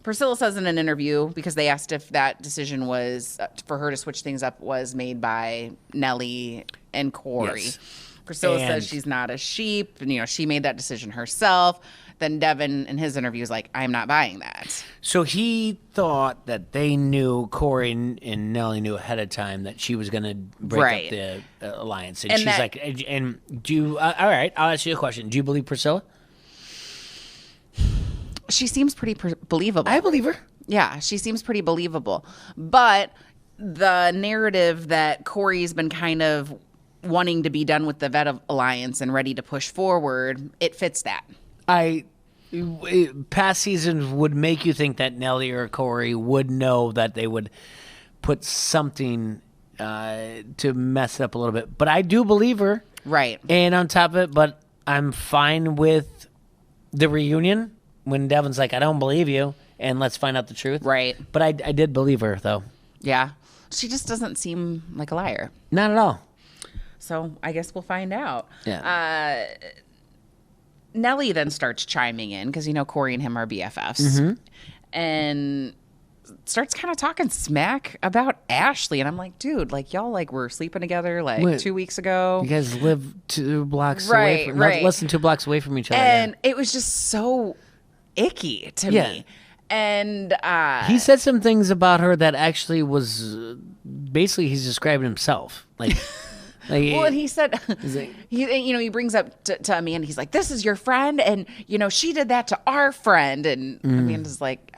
Priscilla says in an interview, because they asked if that decision was for her to switch things up was made by Nellie and Cory. Yes. Priscilla says she's not a sheep, and she made that decision herself. Then Devin in his interview is like, I'm not buying that. So he thought that they knew, Cory and Nellie knew ahead of time that she was going to break up the alliance, and she's like, and do you? All right, I'll ask you a question. Do you believe Priscilla? She seems pretty believable. I believe her. Yeah, she seems pretty believable. But the narrative that Cory's been kind of wanting to be done with the Vet Alliance and ready to push forward, it fits that. Past seasons would make you think that Nellie or Cory would know that they would put something to mess it up a little bit. But I do believe her. Right. And on top of it, but I'm fine with the reunion. When Devin's like, I don't believe you, and let's find out the truth. Right. But I did believe her, though. Yeah. She just doesn't seem like a liar. Not at all. So I guess we'll find out. Yeah. Nellie then starts chiming in, because, Cory and him are BFFs. Mm-hmm. And starts kind of talking smack about Ashley. And I'm like, dude, like, y'all, like, were sleeping together, like, 2 weeks ago. You guys live 2 blocks away from less than 2 blocks away from each other. And it was just so... icky to me. And he said some things about her that actually was basically he's describing himself well, and he said he brings up to Amanda, he's like, this is your friend, and she did that to our friend, and Amanda's like,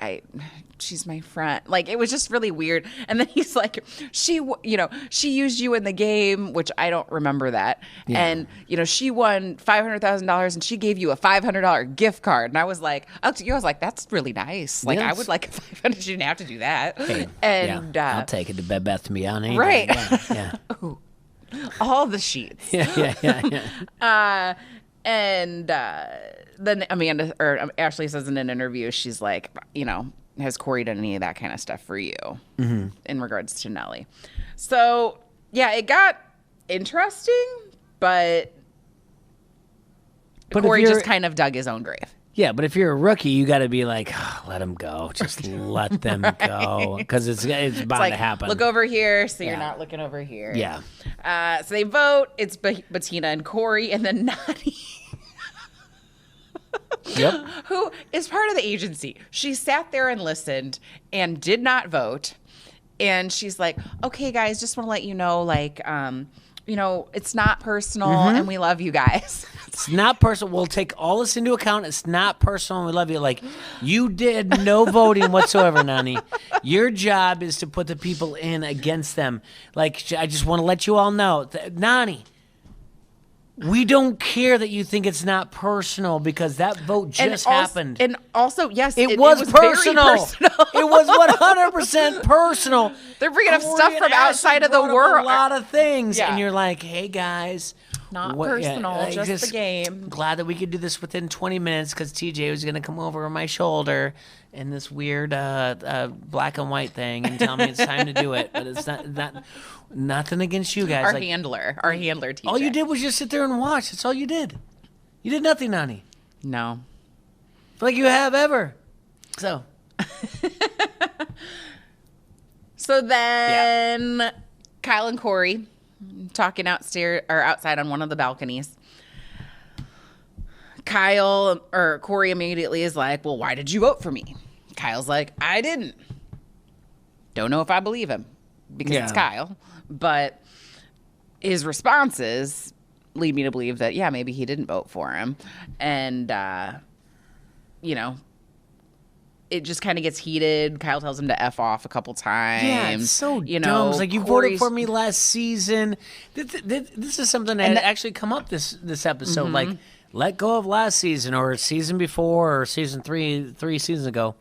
she's my friend. Like, it was just really weird. And then he's like, she used you in the game, which I don't remember that. Yeah. And, she won $500,000 and she gave you a $500 gift card. And I was like, that's really nice. Like, I would like a 500. She didn't have to do that. Hey, and I'll take it to Bed Bath & Beyond. Anytime. Right. Yeah. Ooh, all the sheets. Yeah. And then Ashley says in an interview, she's like, has Cory done any of that kind of stuff for you in regards to Nellie? So, yeah, it got interesting, but Cory just kind of dug his own grave. Yeah, but if you're a rookie, you got to be like, let them go. Just let them go, because it's about to happen. Look over here, so you're not looking over here. Yeah. So they vote. It's Bettina and Cory, and then Nani. who is part of the agency. She sat there and listened and did not vote. And she's like, okay, guys, just want to let you know, like, it's not personal and we love you guys. It's not personal. We'll take all this into account. It's not personal. We love you. Like, you did no voting whatsoever, Nani. Your job is to put the people in against them. Like, I just want to let you all know, Nani, we don't care that you think it's not personal because that vote just happened. And also, yes, it was personal. Very personal. It was 100% personal. They're bringing up stuff from outside of the world. A lot of things. Yeah. And you're like, hey, guys. Not personal, just the game. Glad that we could do this within 20 minutes because TJ was going to come over my shoulder in this weird black and white thing and tell me it's time to do it. But it's not nothing against you guys. Our handler, TJ. All you did was just sit there and watch. That's all you did. You did nothing, Nani. No. Like you have ever. So. So then Kyle and Cory talking outside on one of the balconies. Cory immediately is like, well, why did you vote for me? Kyle's like, I didn't. Don't know if I believe him because it's Kyle. But his responses lead me to believe that, yeah, maybe he didn't vote for him. And, it just kind of gets heated. Kyle tells him to F off a couple times. Yeah, it's so dumb. It's like, you voted for me last season. This is something that had actually come up this episode. Like, let go of last season or season before or season three seasons ago.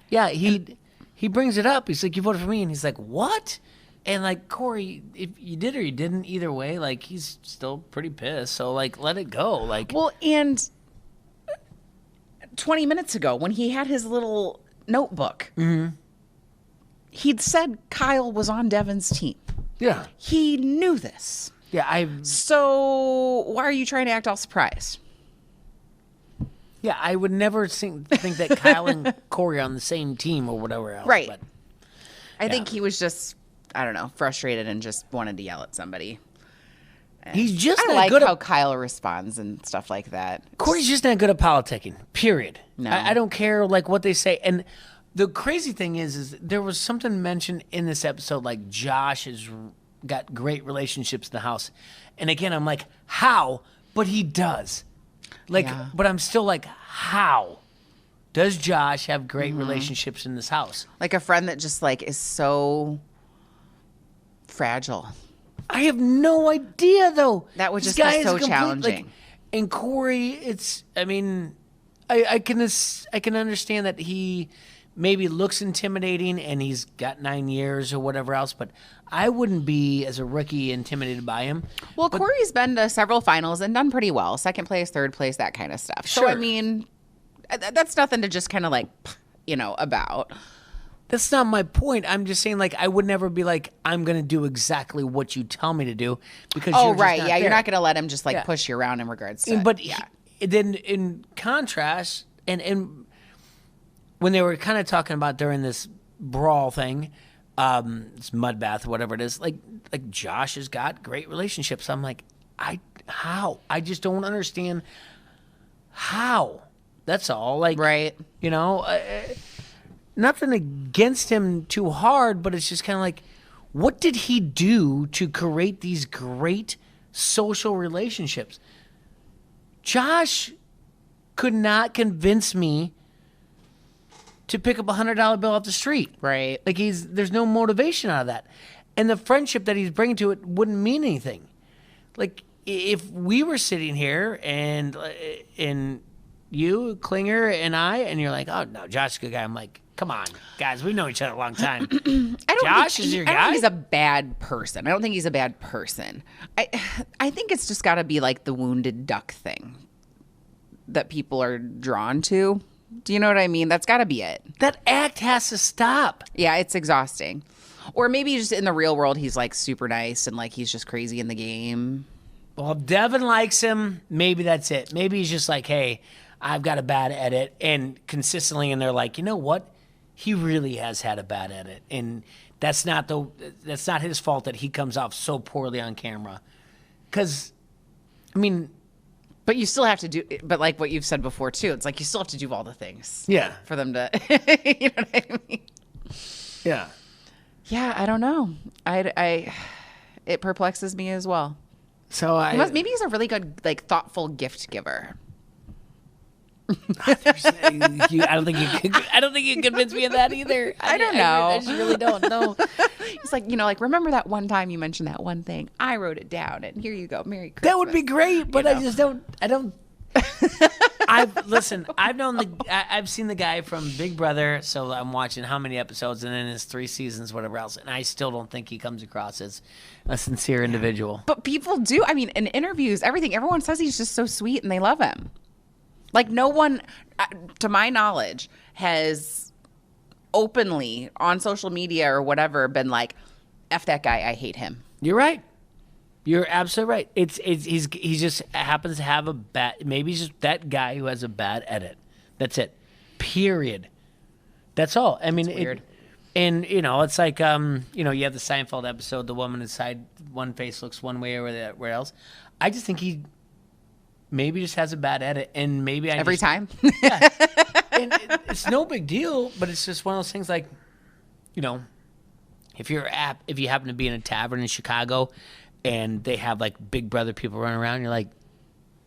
Yeah, he brings it up. He's like, you voted for me. And he's like, what? And, like, Cory, if you did or you didn't, either way, like, he's still pretty pissed. So, like, let it go. Like, well, and 20 minutes ago when he had his little notebook, he'd said Kyle was on Devin's team. Yeah. He knew this. Yeah, So why are you trying to act all surprised? Yeah, I would never think that Kyle and Cory are on the same team or whatever else. Right. But, I think he was just, I don't know, frustrated and just wanted to yell at somebody. He's just I not like good how at, Kyle responds and stuff like that. Cory's just not good at politicking, period. No. I don't care, like, what they say. And the crazy thing is there was something mentioned in this episode, like Josh has got great relationships in the house. And again, I'm like, how? But he does. Like, but I'm still like, how does Josh have great relationships in this house? Like a friend that just, like, is so fragile. I have no idea, though. That would just be so challenging. And Cory, I can understand that he maybe looks intimidating and he's got 9 years or whatever else, but I wouldn't be, as a rookie, intimidated by him. Well, Cory's been to several finals and done pretty well. Second place, third place, that kind of stuff. Sure. So, I mean, that's nothing to just kind of like, about. That's not my point. I'm just saying, like, I would never be like, I'm going to do exactly what you tell me to do because you're just not there. You're not going to let him just, like, push you around in regards to But then in contrast, and when they were kind of talking about during this brawl thing, this mud bath, whatever it is, like Josh has got great relationships. I'm like, how? I just don't understand how. That's all. Like, right. Nothing against him too hard, but it's just kind of like, what did he do to create these great social relationships? Josh could not convince me to pick up $100 bill off the street. Right. Like, there's no motivation out of that. And the friendship that he's bringing to it wouldn't mean anything. Like, if we were sitting here and you, Klinger, and I, and you're like, oh, no, Josh's a good guy. I'm like, come on, guys, we've known each other a long time. Josh is your guy? I don't think he's a bad person. I think it's just got to be like the wounded duck thing that people are drawn to. Do you know what I mean? That's got to be it. That act has to stop. Yeah, it's exhausting. Or maybe just in the real world, he's like super nice and like he's just crazy in the game. Well, if Devin likes him, maybe that's it. Maybe he's just like, hey, I've got a bad edit, and consistently, and they're like, you know what? He really has had a bad edit, and that's not his fault that he comes off so poorly on camera. Because, I mean, But you still have to do, but like what you've said before too, it's like you still have to do all the things. Yeah. For them to, you know what I mean? Yeah. Yeah, I don't know. It perplexes me as well. So Maybe he's a really good, like, thoughtful gift giver. I don't think you convinced me of that either. I don't know. I just really don't know. He's like, like, remember that one time you mentioned that one thing? I wrote it down, and here you go. Merry Christmas. That would be great, but I just don't. I've seen the guy from Big Brother, so I'm watching how many episodes, and then his 3 seasons, whatever else, and I still don't think he comes across as a sincere individual. But people do. I mean, in interviews, everyone says he's just so sweet, and they love him. Like, no one, to my knowledge, has openly on social media or whatever been like, F that guy, I hate him. You're right. You're absolutely right. He just happens to have maybe he's just that guy who has a bad edit. That's it. Period. That's all. I mean, it's weird. It's like, you have the Seinfeld episode, the woman inside one face looks one way or where else. I just think he maybe just has a bad edit, and maybe every time. Yeah. And it's no big deal, but it's just one of those things like, if you happen to be in a tavern in Chicago and they have like Big Brother people running around, you're like,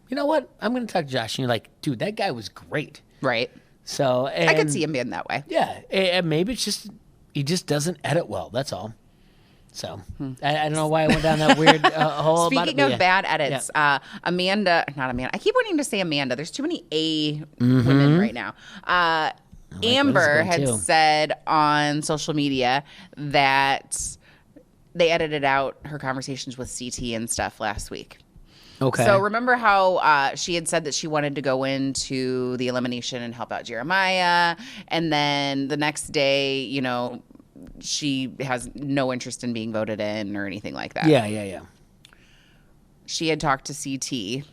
you know what? I'm going to talk to Josh. And you're like, dude, that guy was great. Right. So I could see him being that way. Yeah. And maybe it's just, he just doesn't edit well. That's all. So I don't know why I went down that weird hole. Speaking of bad edits, not Amanda. I keep wanting to say Amanda. There's too many women right now. Amber had said on social media that they edited out her conversations with CT and stuff last week. Okay. So remember how she had said that she wanted to go into the elimination and help out Jeremiah, and then the next day, she has no interest in being voted in or anything like that. Yeah. She had talked to CT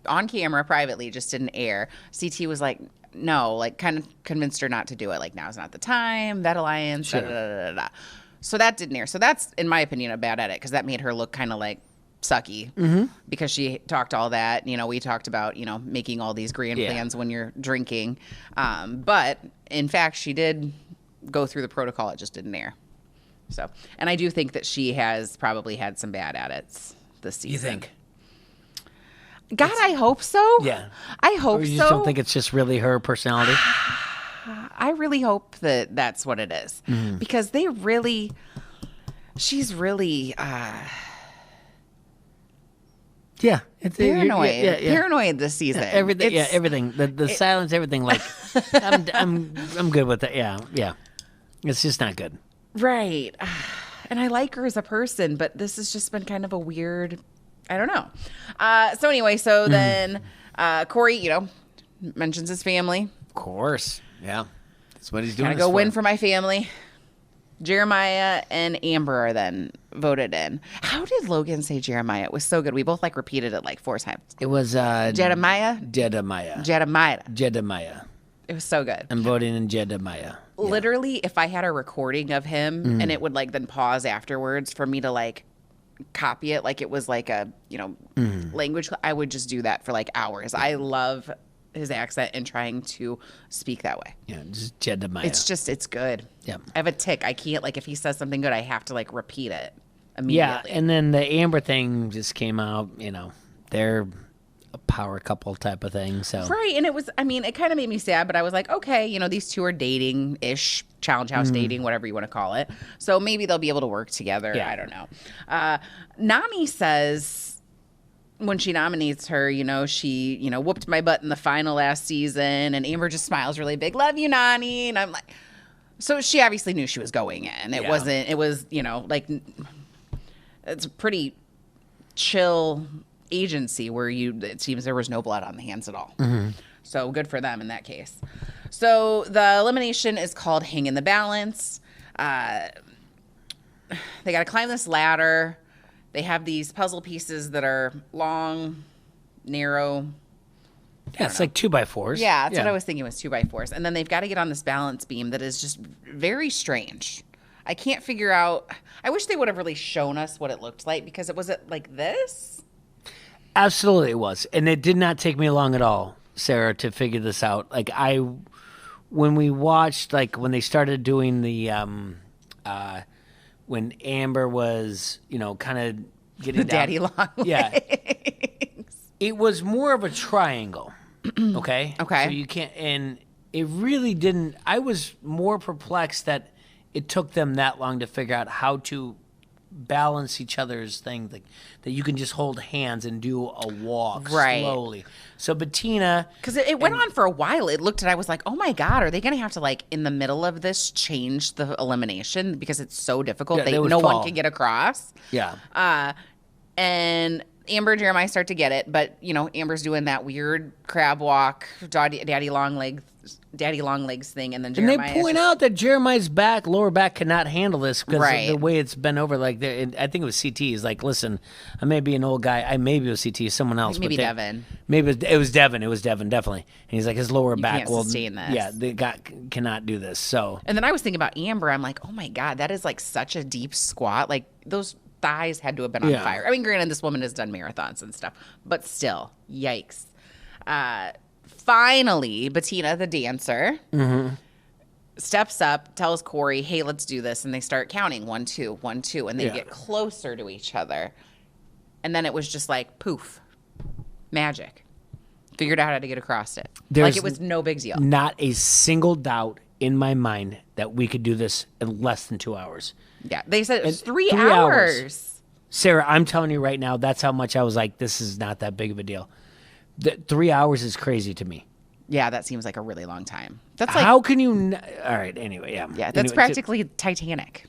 on camera privately, just didn't air. CT was like, no, like kind of convinced her not to do it. Like, now's not the time, that alliance, sure. So that didn't air. So that's, in my opinion, a bad edit because that made her look kind of like sucky because she talked all that. We talked about, making all these grand plans when you're drinking. But in fact, she did go through the protocol. It just didn't air. So, and I do think that she has probably had some bad edits this season. You think? God, I hope so. Yeah. I hope so. Or you just don't think it's just really her personality? I really hope that that's what it is. Because she's really paranoid. Paranoid this season. Everything. The silence, everything. Like, I'm good with it. Yeah. It's just not good. Right. And I like her as a person, but this has just been kind of a weird, I don't know. So anyway, then Cory, mentions his family. Of course. Yeah. That's what he's doing. Gotta go win for my family. Jeremiah and Amber are then voted in. How did Logan say Jeremiah? It was so good. We both repeated it 4 times. It was Jeremiah. It was so good. I'm voting in Jedemiah. Yeah. Literally, if I had a recording of him and it would then pause afterwards for me to copy it like it was a language, I would just do that for hours. I love his accent and trying to speak that way. Yeah, just Jedemiah. It's good. Yeah. I have a tick. I can't if he says something good, I have to repeat it immediately. Yeah, and then the Amber thing just came out, they're a power couple type of thing. So right, and it kind of made me sad, but I was like, okay, these two are dating-ish, challenge house dating, whatever you want to call it. So maybe they'll be able to work together. Yeah. I don't know. Nani says when she nominates her, she, whooped my butt in the final last season, and Amber just smiles really big. Love you, Nani. And I'm like, so she obviously knew she was going in. It was, it's a pretty chill agency where it seems there was no blood on the hands at all. So good for them in that case. So the elimination is called Hang in the Balance. They got to climb this ladder. They have these puzzle pieces that are long, narrow. Yeah, it's 2x4s. Yeah, that's what I was thinking was 2x4s. And then they've got to get on this balance beam that is just very strange. I can't figure out. I wish they would have really shown us what it looked like because was it like this? Absolutely, it was, and it did not take me long at all, Sarah, to figure this out. Like when we watched, like when they started doing the, when Amber was, kind of getting the daddy long yeah, it was more of a triangle. Okay. Okay. So you can't, and it really didn't. I was more perplexed that it took them that long to figure out how to balance each other's thing, that you can just hold hands and do a walk slowly. So Bettina, because it went on for a while. It looked, and I was like, oh my God, are they going to have to, like, in the middle of this, change the elimination because it's so difficult? Yeah, no one can get across. Yeah. And Amber and Jeremiah start to get it, but Amber's doing that weird crab walk, daddy long legs thing, and then Jeremiah. And they point out that Jeremiah's lower back cannot handle this because of the way it's been over. Like, I think it was CT. He's like, listen, I may be an old guy. Maybe it was CT, someone else. Maybe Devin. Maybe it was Devin. It was Devin, definitely. And he's like, his lower back will sustain this. Yeah, they cannot do this. So. And then I was thinking about Amber. I'm like, oh my God, that is like such a deep squat. Like those thighs had to have been on fire. I mean, granted, this woman has done marathons and stuff, but still, yikes. Finally, Bettina, the dancer, steps up, tells Cory, hey, let's do this. And they start counting 1, 2, 1, 2. And they get closer to each other. And then it was just like, poof, magic. Figured out how to get across it. Like it was no big deal. Not a single doubt in my mind that we could do this in less than 2 hours. Yeah, they said it was 3 hours. Sarah, I'm telling you right now, that's how much I was like, this is not that big of a deal. 3 hours is crazy to me. Yeah, that seems like a really long time. That's like, how can you? All right. Anyway, yeah. Yeah, that's practically Titanic.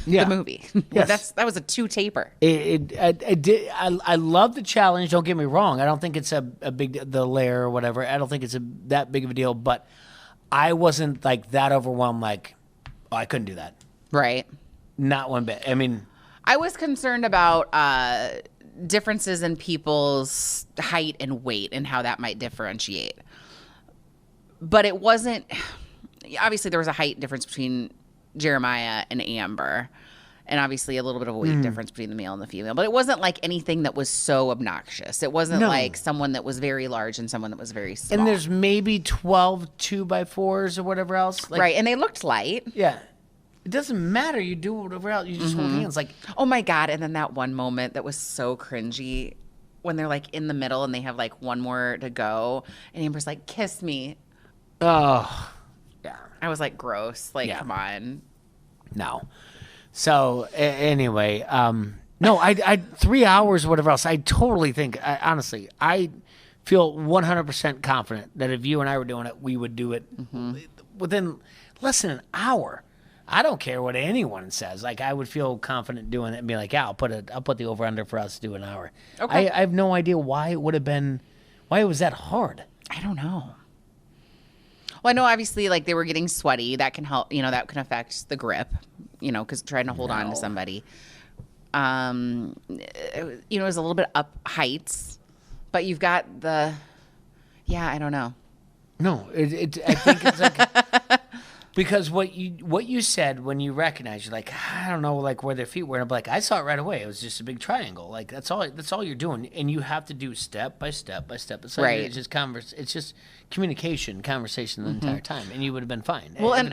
Yeah. The movie. Yes. That was a 2-taper. I love the challenge. Don't get me wrong. I don't think it's a big the lair or whatever. I don't think it's that big of a deal. But I wasn't like that overwhelmed. Like, oh, I couldn't do that. Right. Not one bit. I mean, I was concerned about differences in people's height and weight and how that might differentiate. But it wasn't. Obviously, there was a height difference between Jeremiah and Amber, and obviously a little bit of a weight difference between the male and the female. But it wasn't like anything that was so obnoxious. It wasn't like someone that was very large and someone that was very small. And there's maybe 12 2x4s or whatever else. Right, and they looked light. Yeah. It doesn't matter. You do whatever else. You just hold hands. Like, oh my God. And then that one moment that was so cringy when they're like in the middle and they have like one more to go. And Amber's like, kiss me. Oh, yeah. I was like, gross. Like, come on. No. So anyway, no, I 3 hours, whatever else. I totally think, honestly, I feel 100% confident that if you and I were doing it, we would do it within less than an hour. I don't care what anyone says. Like, I would feel confident doing it and be like, yeah, I'll put the over under for us to do an hour. Okay. I have no idea why it was that hard. I don't know. Well, I know obviously like they were getting sweaty. That can help, that can affect the grip, because trying to hold on to somebody. It was a little bit up heights, but you've got I don't know. No, I think it's like, because what you said when you recognized, you're like, I don't know, like where their feet were. And I'm like, I saw it right away. It was just a big triangle. Like that's all you're doing, and you have to do step by step by step. It's like, right. It's just It's just communication, conversation the entire time, and you would have been fine. Well, and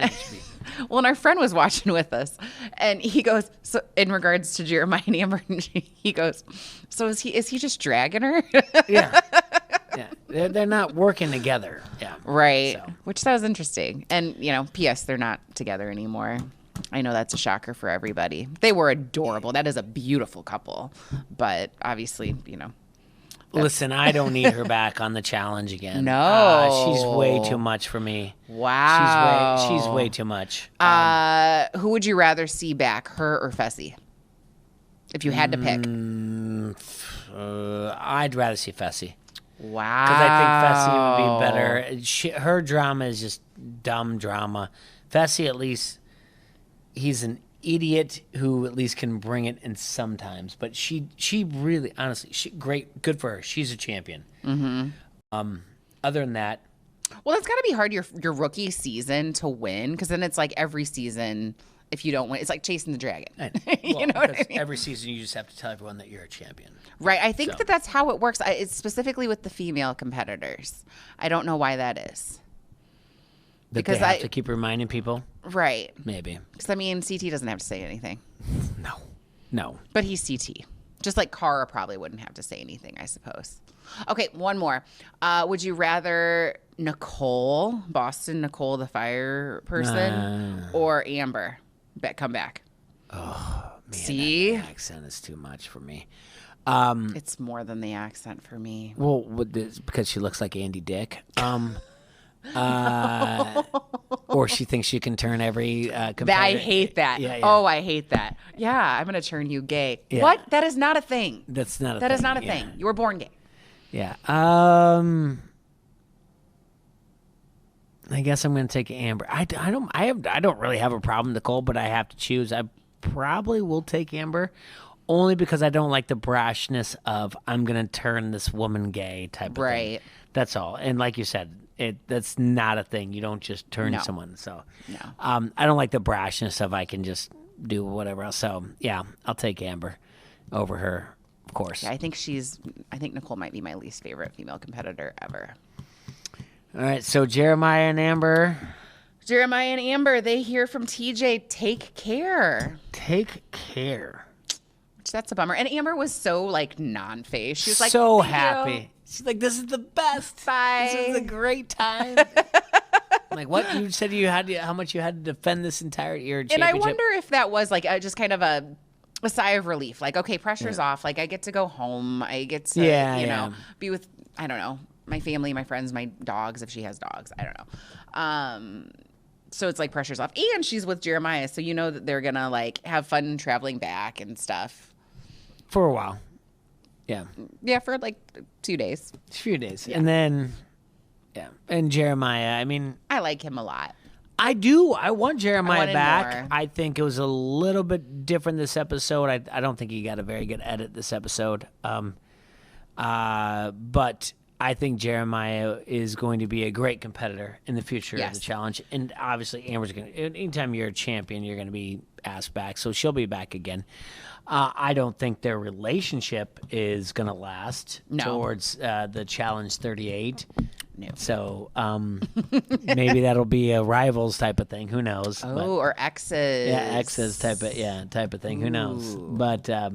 our friend was watching with us, and he goes, so in regards to Jeremiah and Amber, he goes, so is he just dragging her? Yeah. Yeah, they're not working together. Yeah, right. So. Which that was interesting. And P.S. they're not together anymore. I know that's a shocker for everybody. They were adorable. That is a beautiful couple, but obviously, Listen, I don't need her back on the challenge again. No, she's way too much for me. Wow, she's way too much. Who would you rather see back, her or Fessy? If you had to pick, I'd rather see Fessy. Wow. Because I think Fessy would be better. Her drama is just dumb drama. Fessy, at least, he's an idiot who at least can bring it in sometimes. But she really, honestly, great, good for her. She's a champion. Mm-hmm. Other than that. Well, it's got to be hard your rookie season to win, because then it's like every season if you don't win. It's like chasing the dragon. You know what I mean? Every season you just have to tell everyone that you're a champion. Right. I think that's how it works. It's specifically with the female competitors. I don't know why that is. Because they have to keep reminding people? Right. Maybe. Because, I mean, CT doesn't have to say anything. No. But he's CT. Just like Cara probably wouldn't have to say anything, I suppose. Okay, one more. Would you rather Boston Nicole the fire person, or Amber come back? Oh, man. See? That accent is too much for me. It's more than the accent for me. Well, because she looks like Andy Dick. Or she thinks she can turn every competitor. I hate that. Yeah. Oh, I hate that. Yeah, I'm going to turn you gay. Yeah. What? That is not a thing. That's not a thing. That is not a thing. You were born gay. Yeah. I guess I'm going to take Amber. I don't really have a problem, Nicole, but I have to choose. I probably will take Amber, only because I don't like the brashness of I'm going to turn this woman gay type of thing. Right. That's all. And like you said, that's not a thing. You don't just turn someone. So no. I don't like the brashness of I can just do whatever else. So yeah, I'll take Amber over her, of course. Yeah, I think Nicole might be my least favorite female competitor ever. All right, so Jeremiah and Amber, they hear from TJ, take care. Take care. Which that's a bummer. And Amber was so like non-phased. She was like so happy. She's like, this is the best. Bye. This is a great time. I'm like, what? You said how much you had to defend this entire year championship. And I wonder if that was like just kind of a sigh of relief. Like, okay, pressure's off. Like, I get to go home. I get to, you know, be with, I don't know, my family, my friends, my dogs, if she has dogs. I don't know. So it's like pressure's off. And she's with Jeremiah. So you know that they're going to like have fun traveling back and stuff. For a while. Yeah. Yeah, for like 2 days. A few days. Yeah. And then, and Jeremiah, I mean. I like him a lot. I do. I want Jeremiah back. More. I think it was a little bit different this episode. I don't think he got a very good edit this episode. But I think Jeremiah is going to be a great competitor in the future of the challenge. And obviously, Amber's going to, anytime you're a champion, you're going to be asked back. So she'll be back again. I don't think their relationship is going to last towards the Challenge 38. No. So maybe that'll be a rivals type of thing. Who knows? Oh, or exes. Yeah, exes type of thing. Who knows? But I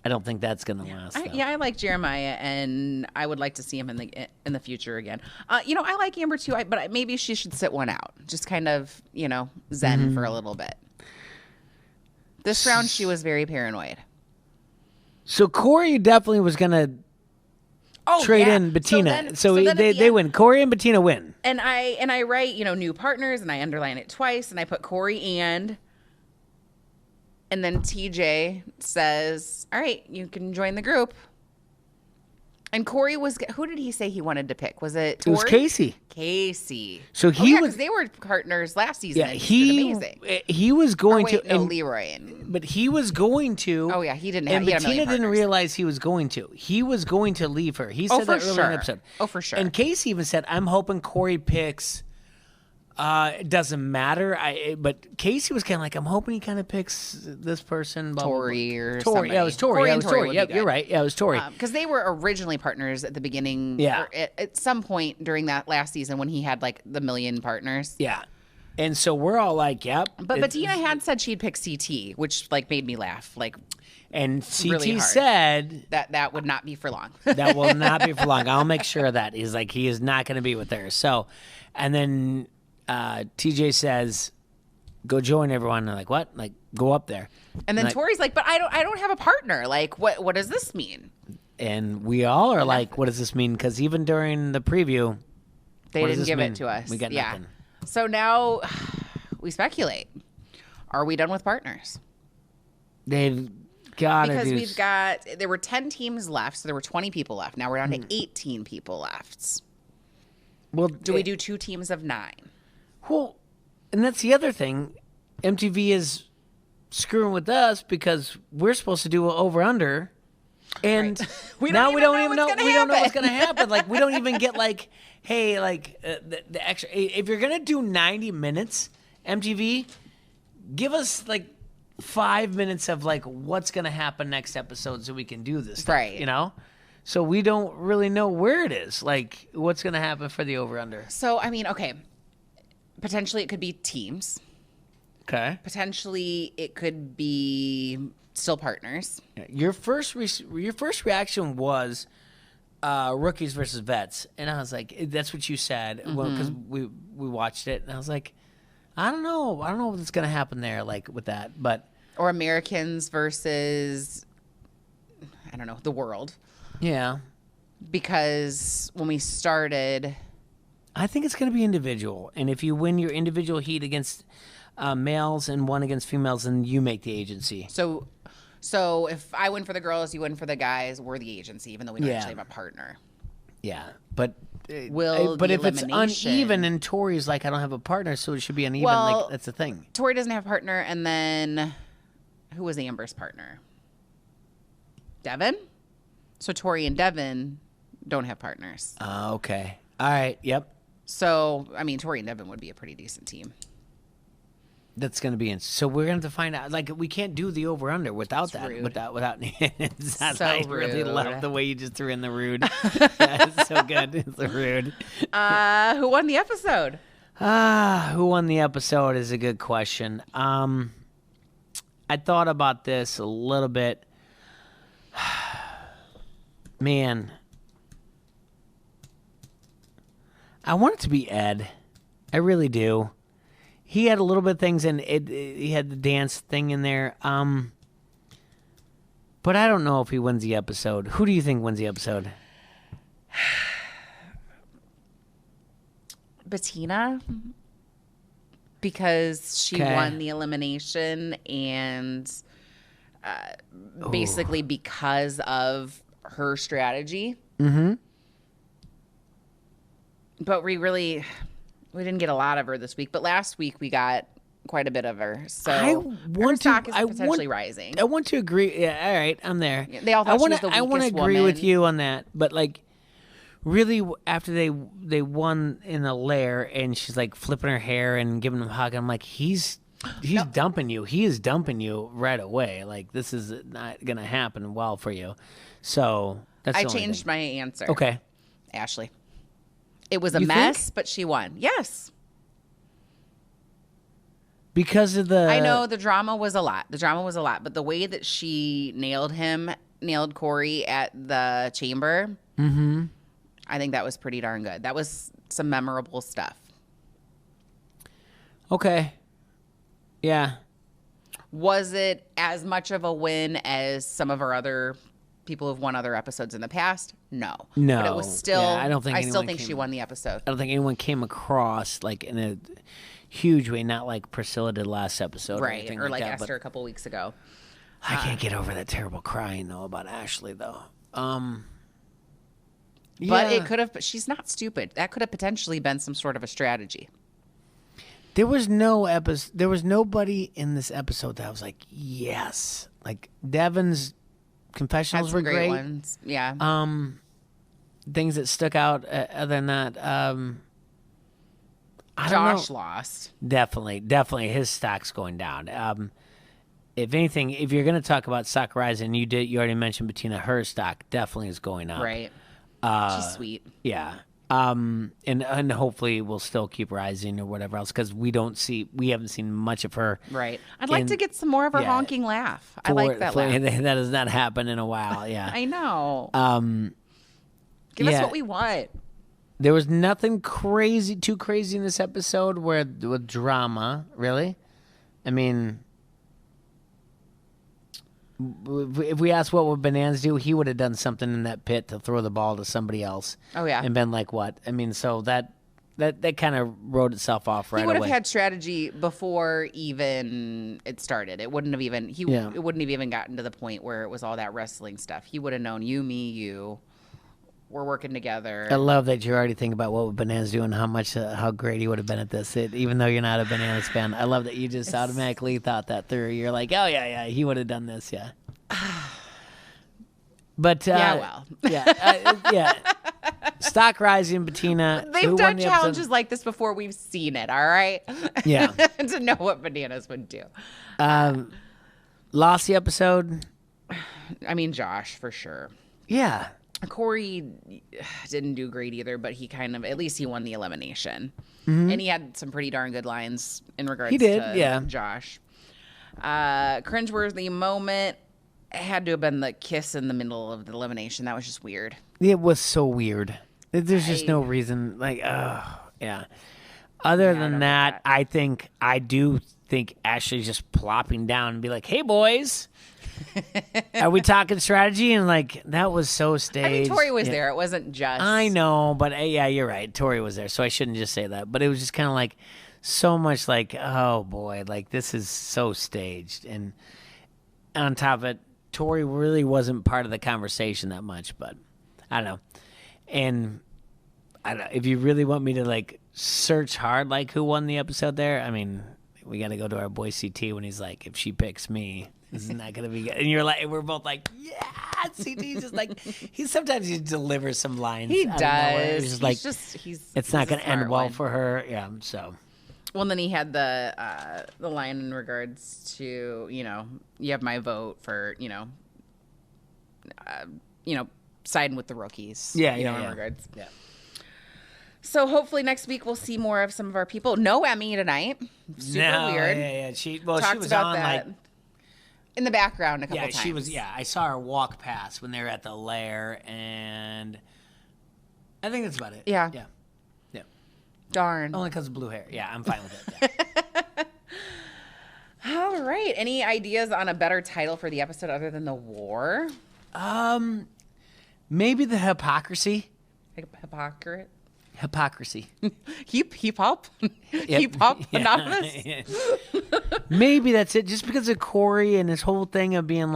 don't think that's going to last. I like Jeremiah, and I would like to see him in the future again. I like Amber too, but maybe she should sit one out. Just kind of, zen for a little bit. This round, she was very paranoid. So Cory definitely was going to trade in Bettina. So they win. Cory and Bettina win. And I write, new partners, and I underline it twice, and I put Cory and then TJ says, all right, you can join the group. And Cory who did he say he wanted to pick? Was it Tori? It was Casey. Casey. So because they were partners last season. Yeah, he was going to. Leroy. But he was going to. Oh yeah, he didn't. And Bettina didn't realize he was going to. He was going to leave her. He said that earlier in the episode. Oh, for sure. And Casey even said, "I'm hoping Cory picks." It doesn't matter. But Casey was kind of like, I'm hoping he kind of picks this person. Tori or somebody. Yeah, it was Tori. Yeah, it was Tori. Yeah, you're right. Yeah, it was Tori. Because they were originally partners at the beginning. Yeah. Or at some point during that last season when he had like the million partners. Yeah. And so we're all like, yep. But Bettina had said she'd pick CT, which like made me laugh. And CT really said that would not be for long. That will not be for long. I'll make sure of that. He's like, he is not going to be with her. So, and then TJ says, "Go join everyone." And I'm like, "What?" Like, go up there. And then Tori's like, "But I don't have a partner. Like, what does this mean?" And we all are like, "What does this mean?" Because even during the preview, they didn't give it to us. We got nothing. So now we speculate: are we done with partners? They've got to because there were 10 teams left, so there were 20 people left. Now we're down to 18 people left. Well, do we do 2 teams of 9? Well, and that's the other thing. MTV is screwing with us because we're supposed to do an over-under. And now we don't even know what's going to happen. Like, we don't even get like, hey, like the extra. If you're going to do 90 minutes, MTV, give us like 5 minutes of like what's going to happen next episode so we can do this stuff, right? You know, so we don't really know where it is, like what's going to happen for the over/under. So I mean, okay, potentially it could be teams. Okay. Potentially it could be still partners. Your first reaction was rookies versus vets, and I was like, that's what you said. Well, because we watched it, and I was like, I don't know what's gonna happen there, like with that, but or Americans versus, I don't know, the world. Yeah, because when we started, I think it's gonna be individual, and if you win your individual heat against males and one against females, then you make the agency. So if I win for the girls, you win for the guys, we're the agency, even though we don't actually have a partner. Yeah, but but if it's uneven and Tori's like, I don't have a partner, so it should be uneven. Well, like that's the thing. Tori doesn't have a partner, and then who was Amber's partner? Devin. So Tori and Devin don't have partners. Okay. All right. Yep. So I mean, Tori and Devin would be a pretty decent team. That's going to be so we're going to have to find out. Like we can't do the over under without that. Rude. Without. So I really love the way you just threw in the rude. Yeah, it's so good. It's the rude. Who won the episode? Who won the episode is a good question. I thought about this a little bit. Man, I want it to be Ed. I really do. He had a little bit of things, and he had the dance thing in there. But I don't know if he wins the episode. Who do you think wins the episode? Bettina, because she won the elimination, and basically because of her strategy. Mm-hmm. But we didn't get a lot of her this week, but last week we got quite a bit of her. So her stock is potentially rising. I want to agree. Yeah, all right, I'm there. Yeah, they all thought she was the weakest I want to agree with you on that, but like, really, after they won in the lair, and she's like flipping her hair and giving him a hug, I'm like, he's dumping you. He is dumping you right away. Like this is not gonna happen well for you. So that's I changed my answer. Okay, Ashley. It was a mess, but she won. Yes. Because of the... I know the drama was a lot. But the way that she nailed Cory at the chamber, I think that was pretty darn good. That was some memorable stuff. Okay. Yeah. Was it as much of a win as some of our other people who've won other episodes in the past? No. But it was still... Yeah, I still think she won the episode. I don't think anyone came across like in a huge way, not like Priscilla did last episode. Right, or like that, Esther a couple weeks ago. I can't get over that terrible crying, though, about Ashley, though. But it could have... She's not stupid. That could have potentially been some sort of a strategy. There was nobody in this episode that I was like, yes. Like, Devin's confessionals were great ones. Yeah. Things that stuck out other than that. Josh lost. Definitely. His stock's going down. If anything, if you're going to talk about stock rising, you already mentioned Bettina. Her stock definitely is going up. Right. She's sweet. Yeah. And hopefully we'll still keep rising or whatever else because we haven't seen much of her. Right. I'd like to get some more of her honking laugh. I like that laugh. That has not happened in a while. Yeah. I know. Give us what we want. There was nothing too crazy in this episode with drama, really. I mean, if we asked what would Bananas do, he would have done something in that pit to throw the ball to somebody else. Oh, yeah. And been like, what? I mean, so that kind of wrote itself off right away. He would have had strategy before even it started. It wouldn't have even it wouldn't have even gotten to the point where it was all that wrestling stuff. He would have known you, me, you. We're working together. I love that you're already thinking about what would Bananas do and how great he would have been at this. Even though you're not a Bananas fan, I love that you just automatically thought that through. You're like, oh yeah, he would have done this, yeah. But yeah. Stock rising, Bettina. They've done challenges like this before. We've seen it. All right. Yeah. To know what bananas would do. Lost the episode. I mean, Josh for sure. Yeah. Cory didn't do great either, but he at least he won the elimination. Mm-hmm. And he had some pretty darn good lines in regards to Josh. Cringeworthy moment had to have been the kiss in the middle of the elimination. That was just weird. It was so weird. There's just no reason. Yeah. Other than that, I do think Ashley's just plopping down and be like, "Hey, boys, are we talking strategy?" And that was so staged. I mean, Tori was there. It wasn't just. I know, but yeah, you're right. Tori was there, so I shouldn't just say that. But it was just kind of so much oh boy, this is so staged. And on top of it, Tori really wasn't part of the conversation that much. But I don't know. And I don't know, if you really want me to search hard who won the episode there, I mean, we got to go to our boy CT when he's like, if she picks me, this is not gonna be good. And we're both yeah. CT's just sometimes he delivers some lines. He does. It's not gonna end well for her. Yeah. So. Well, and then he had the line in regards to you have my vote for siding with the rookies. Yeah. In regards. Yeah. So hopefully next week we'll see more of some of our people. No Emmy tonight. Super weird. Yeah. She was about on that in the background a couple times. Yeah, she was. Yeah, I saw her walk past when they were at the lair, and I think that's about it. Yeah. Yeah. Darn. Only because of blue hair. Yeah, I'm fine with it. Yeah. All right. Any ideas on a better title for the episode other than the war? Maybe the hypocrisy. Hypocrisy. Hip hop? Yep. Hip hop anonymous? Yeah. Maybe that's it. Just because of Cory and his whole thing of being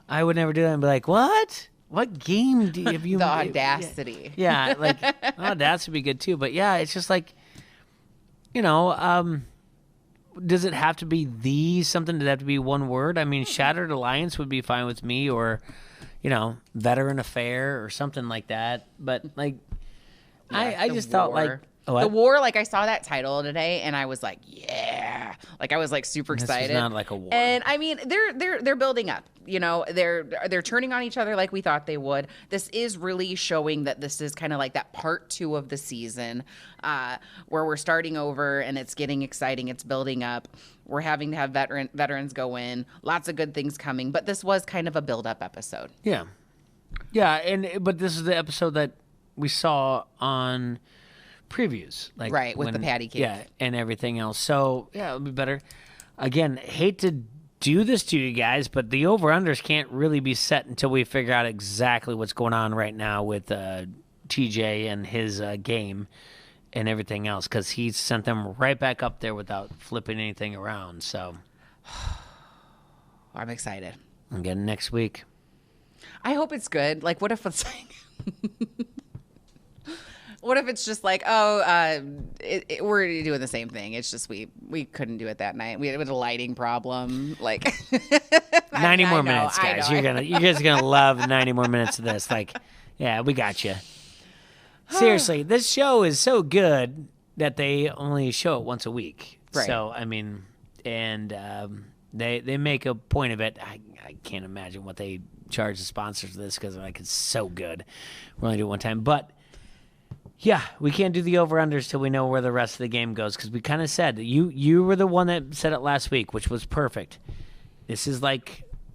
I would never do that, and be what? What game have you... The audacity. Yeah, audacity would be good too. But yeah, it's just does it have to be something? Does it have to be one word? I mean, Shattered Alliance would be fine with me, or, Veteran Affair or something like that. But I just thought the war, I saw that title today and I was yeah. I was super excited. This is not a war. And I mean, they're building up. They're turning on each other like we thought they would. This is really showing that this is kind of that part 2 of the season, where we're starting over and it's getting exciting. It's building up. We're having to have veterans go in. Lots of good things coming. But this was kind of a build-up episode. Yeah. Yeah, but this is the episode that we saw on previews, right, with the patty cake, and everything else. So it'll be better. Again, hate to do this to you guys, but the over-unders can't really be set until we figure out exactly what's going on right now with TJ and his game and everything else, because he sent them right back up there without flipping anything around. So I'm excited. Again, next week. I hope it's good. What if it's what if it's just we're doing the same thing. It's just we couldn't do it that night. We had a lighting problem. 90 more minutes, guys. You guys are gonna love 90 more minutes of this. Yeah, we got you. Seriously, this show is so good that they only show it once a week. Right. So I mean, and they make a point of it. I can't imagine what they charge the sponsors for this, because it's so good. We're only doing it one time, but. Yeah, we can't do the over-unders till we know where the rest of the game goes, because we kind of said, you were the one that said it last week, which was perfect. This is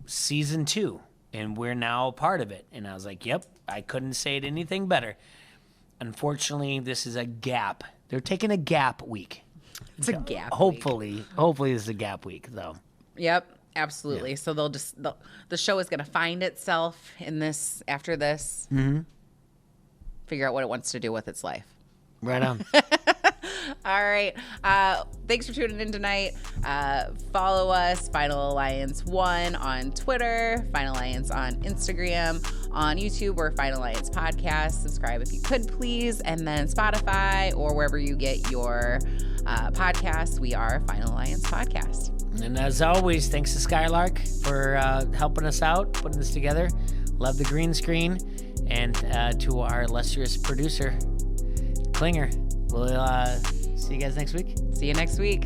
season 2, and we're now a part of it. And I was yep, I couldn't say it anything better. Unfortunately, this is a gap. They're taking a gap week. It's a gap hopefully, week. Hopefully this is a gap week, though. Yep, absolutely. Yeah. So the show is going to find itself after this. Mm-hmm. Figure out what it wants to do with its life. Right on. All right. Thanks for tuning in tonight. Follow us, Final Alliance 1 on Twitter, Final Alliance on Instagram, on YouTube, we're Final Alliance Podcast. Subscribe if you could, please. And then Spotify or wherever you get your podcasts, we are Final Alliance Podcast. And as always, thanks to Skylark for helping us out, putting this together. Love the green screen. And to our illustrious producer, Klinger. We'll see you guys next week. See you next week.